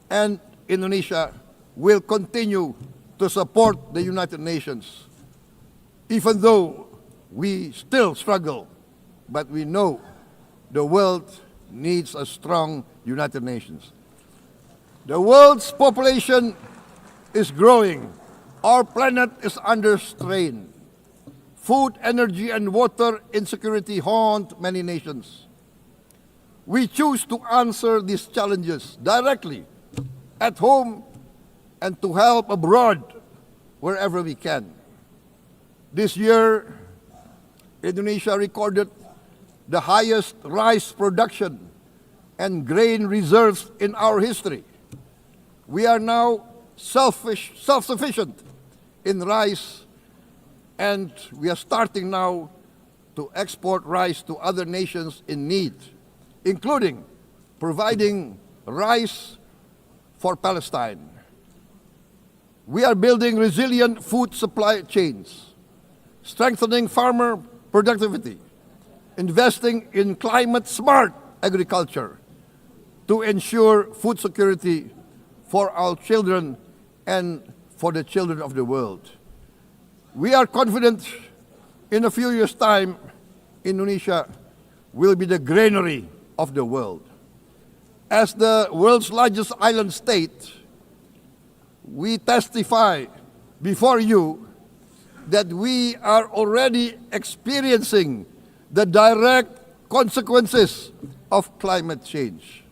and Indonesia will continue to support the United Nations. Even though we still struggle, but we know the world needs a strong United Nations. The world's population is growing. Our planet is under strain. Food, energy, and water insecurity haunt many nations. We choose to answer these challenges directly at home and to help abroad wherever we can. This year, Indonesia recorded the highest rice production and grain reserves in our history. We are now self-sufficient in rice, and we are starting now to export rice to other nations in need, including providing rice for Palestine. We are building resilient food supply chains, strengthening farmer productivity, investing in climate-smart agriculture to ensure food security for our children and for the children of the world. We are confident in a few years' time, Indonesia will be the granary of the world. As the world's largest island state, we testify before you that we are already experiencing the direct consequences of climate change,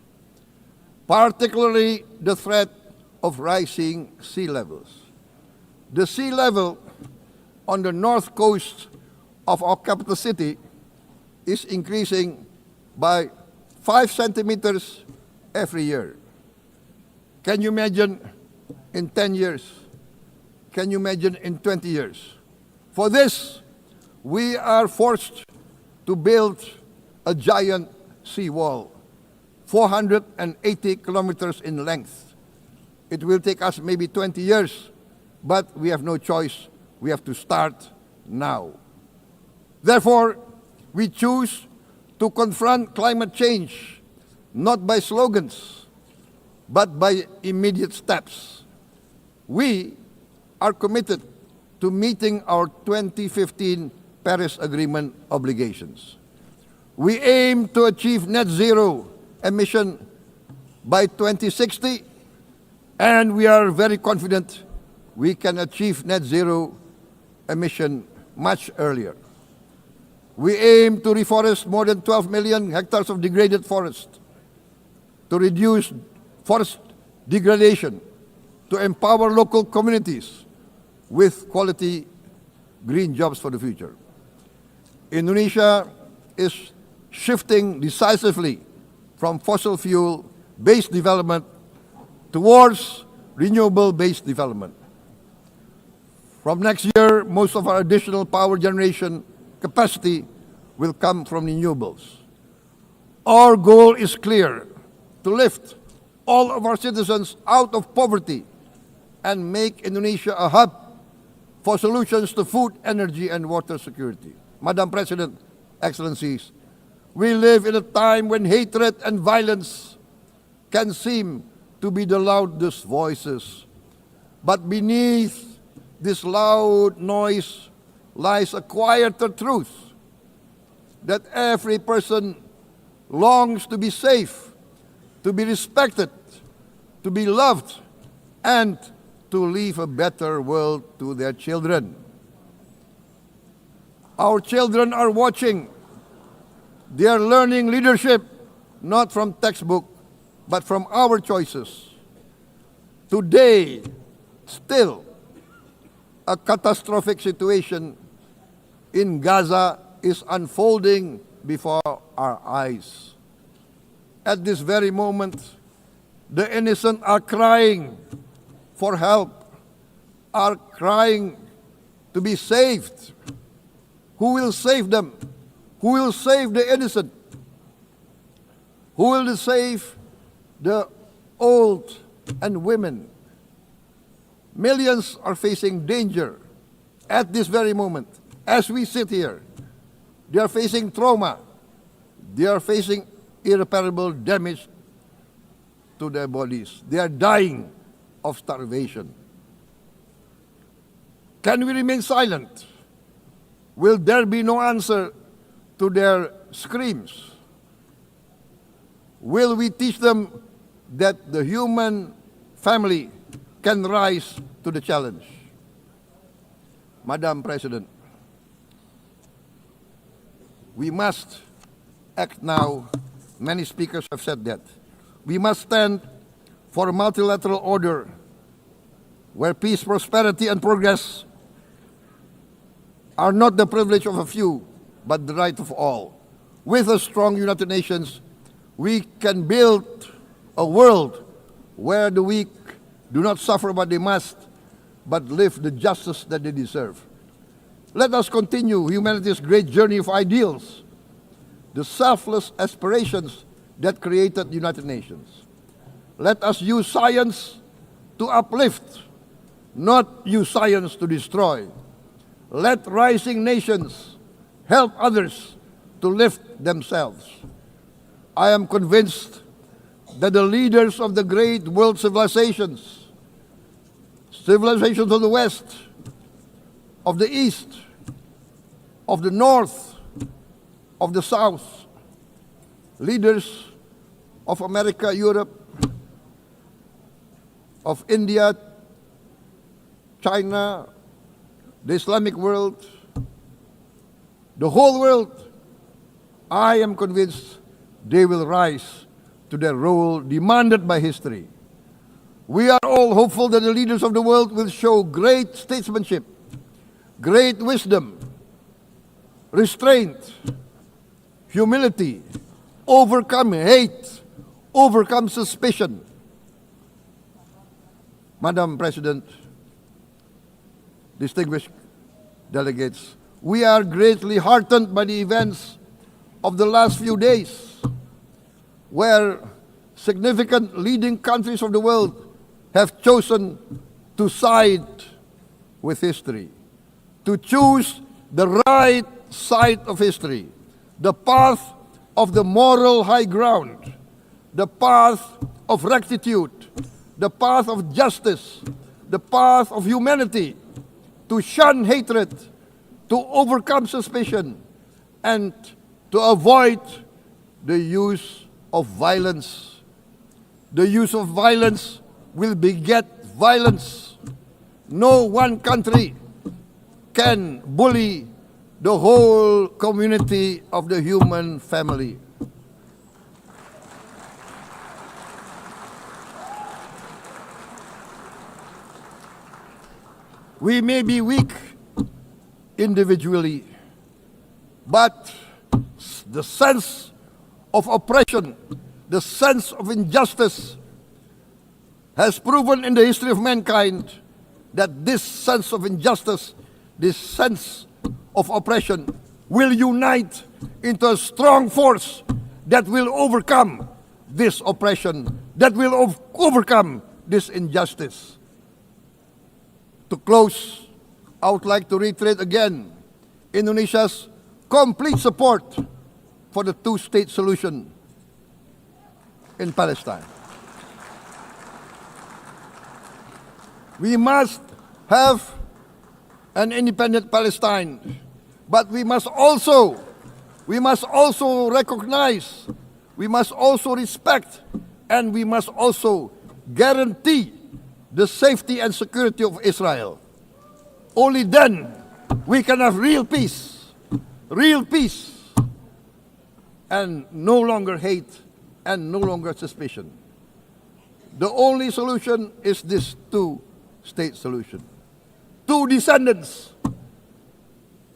particularly the threat of rising sea levels. The sea level on the north coast of our capital city is increasing by 5 centimeters every year. Can you imagine in 10 years? Can you imagine in 20 years? For this, we are forced to build a giant seawall, 480 kilometers in length. It will take us maybe 20 years, but we have no choice. We have to start now. Therefore, we choose to confront climate change not by slogans, but by immediate steps. We are committed to meeting our 2015 Paris Agreement obligations. We aim to achieve net zero emission by 2060, and we are very confident we can achieve net zero emission much earlier. We aim to reforest more than 12 million hectares of degraded forest, to reduce forest degradation, to empower local communities with quality green jobs for the future. Indonesia is shifting decisively from fossil fuel-based development towards renewable-based development. From next year, most of our additional power generation capacity will come from renewables. Our goal is clear: to lift all of our citizens out of poverty and make Indonesia a hub for solutions to food, energy, and water security. Madam President, Excellencies, we live in a time when hatred and violence can seem to be the loudest voices. But beneath this loud noise lies a quieter truth, that every person longs to be safe, to be respected, to be loved, and to leave a better world to their children. Our children are watching. They are learning leadership not from textbook, but from our choices. Today, still, a catastrophic situation in Gaza is unfolding before our eyes. At this very moment, the innocent are crying for help, are crying to be saved. Who will save them? Who will save the innocent? Who will save the old and women? Millions are facing danger at this very moment. As we sit here, they are facing trauma. They are facing irreparable damage to their bodies. They are dying of starvation. Can we remain silent? Will there be no answer to their screams? Will we teach them that the human family can rise to the challenge? Madam President, we must act now. Many speakers have said that. We must stand for a multilateral order where peace, prosperity, and progress are not the privilege of a few, but the right of all. With a strong United Nations, we can build a world where the weak do not suffer what they must, but live the justice that they deserve. Let us continue humanity's great journey of ideals, the selfless aspirations that created the United Nations. Let us use science to uplift, not use science to destroy. Let rising nations help others to lift themselves. I am convinced that the leaders of the great world civilizations of the West, of the East, of the North, of the South, leaders of America, Europe, of India, China, the Islamic world, the whole world, I am convinced they will rise to their role demanded by history. We are all hopeful that the leaders of the world will show great statesmanship, great wisdom, restraint, humility, overcome hate, overcome suspicion. Madam President, distinguished delegates, we are greatly heartened by the events of the last few days, where significant leading countries of the world have chosen to side with history, to choose the right side of history, the path of the moral high ground, the path of rectitude, the path of justice, the path of humanity, to shun hatred, to overcome suspicion, and to avoid the use of violence. The use of violence will beget violence. No one country can bully the whole community of the human family. We may be weak individually, but the sense of oppression, the sense of injustice has proven in the history of mankind that this sense of injustice, this sense of oppression will unite into a strong force that will overcome this oppression, that will overcome this injustice. To close, I would like to reiterate again Indonesia's complete support for the two-state solution in Palestine. We must have an independent Palestine, but we must also recognize, we must also respect, and we must also guarantee the safety and security of Israel. Only then we can have real peace, and no longer hate and no longer suspicion. The only solution is this two-state solution. Two descendants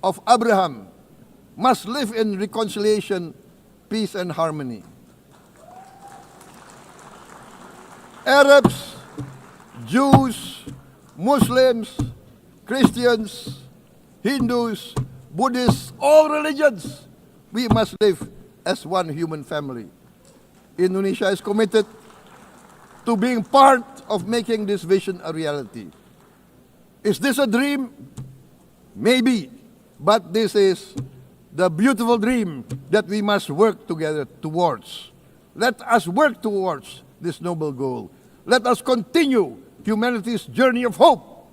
of Abraham must live in reconciliation, peace, and harmony. Arabs, Jews, Muslims, Christians, Hindus, Buddhists, all religions, we must live as one human family. Indonesia is committed to being part of making this vision a reality. Is this a dream? Maybe, but this is the beautiful dream that we must work together towards. Let us work towards this noble goal. Let us continue humanity's journey of hope,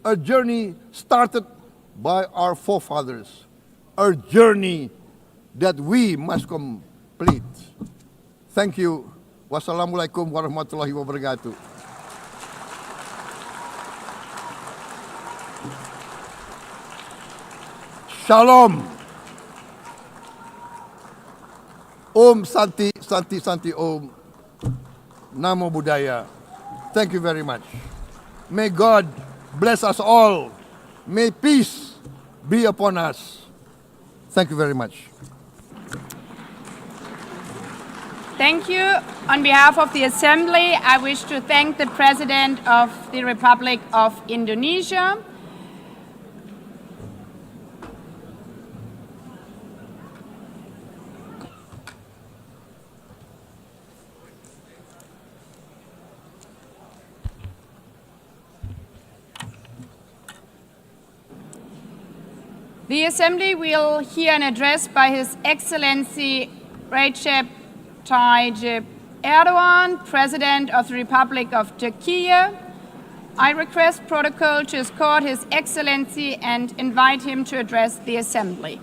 a journey started by our forefathers, a journey that we must complete. Thank you. Wassalamualaikum warahmatullahi wabarakatuh. Shalom. Om Santi, Santi, Santi Om. Namo Buddhaya. Thank you very much. May God bless us all. May peace be upon us. Thank you very much. Thank you. On behalf of the Assembly, I wish to thank the President of the Republic of Indonesia. The Assembly will hear an address by His Excellency Recep Tayyip Erdogan, President of the Republic of Turkey. I request protocol to escort His Excellency and invite him to address the Assembly.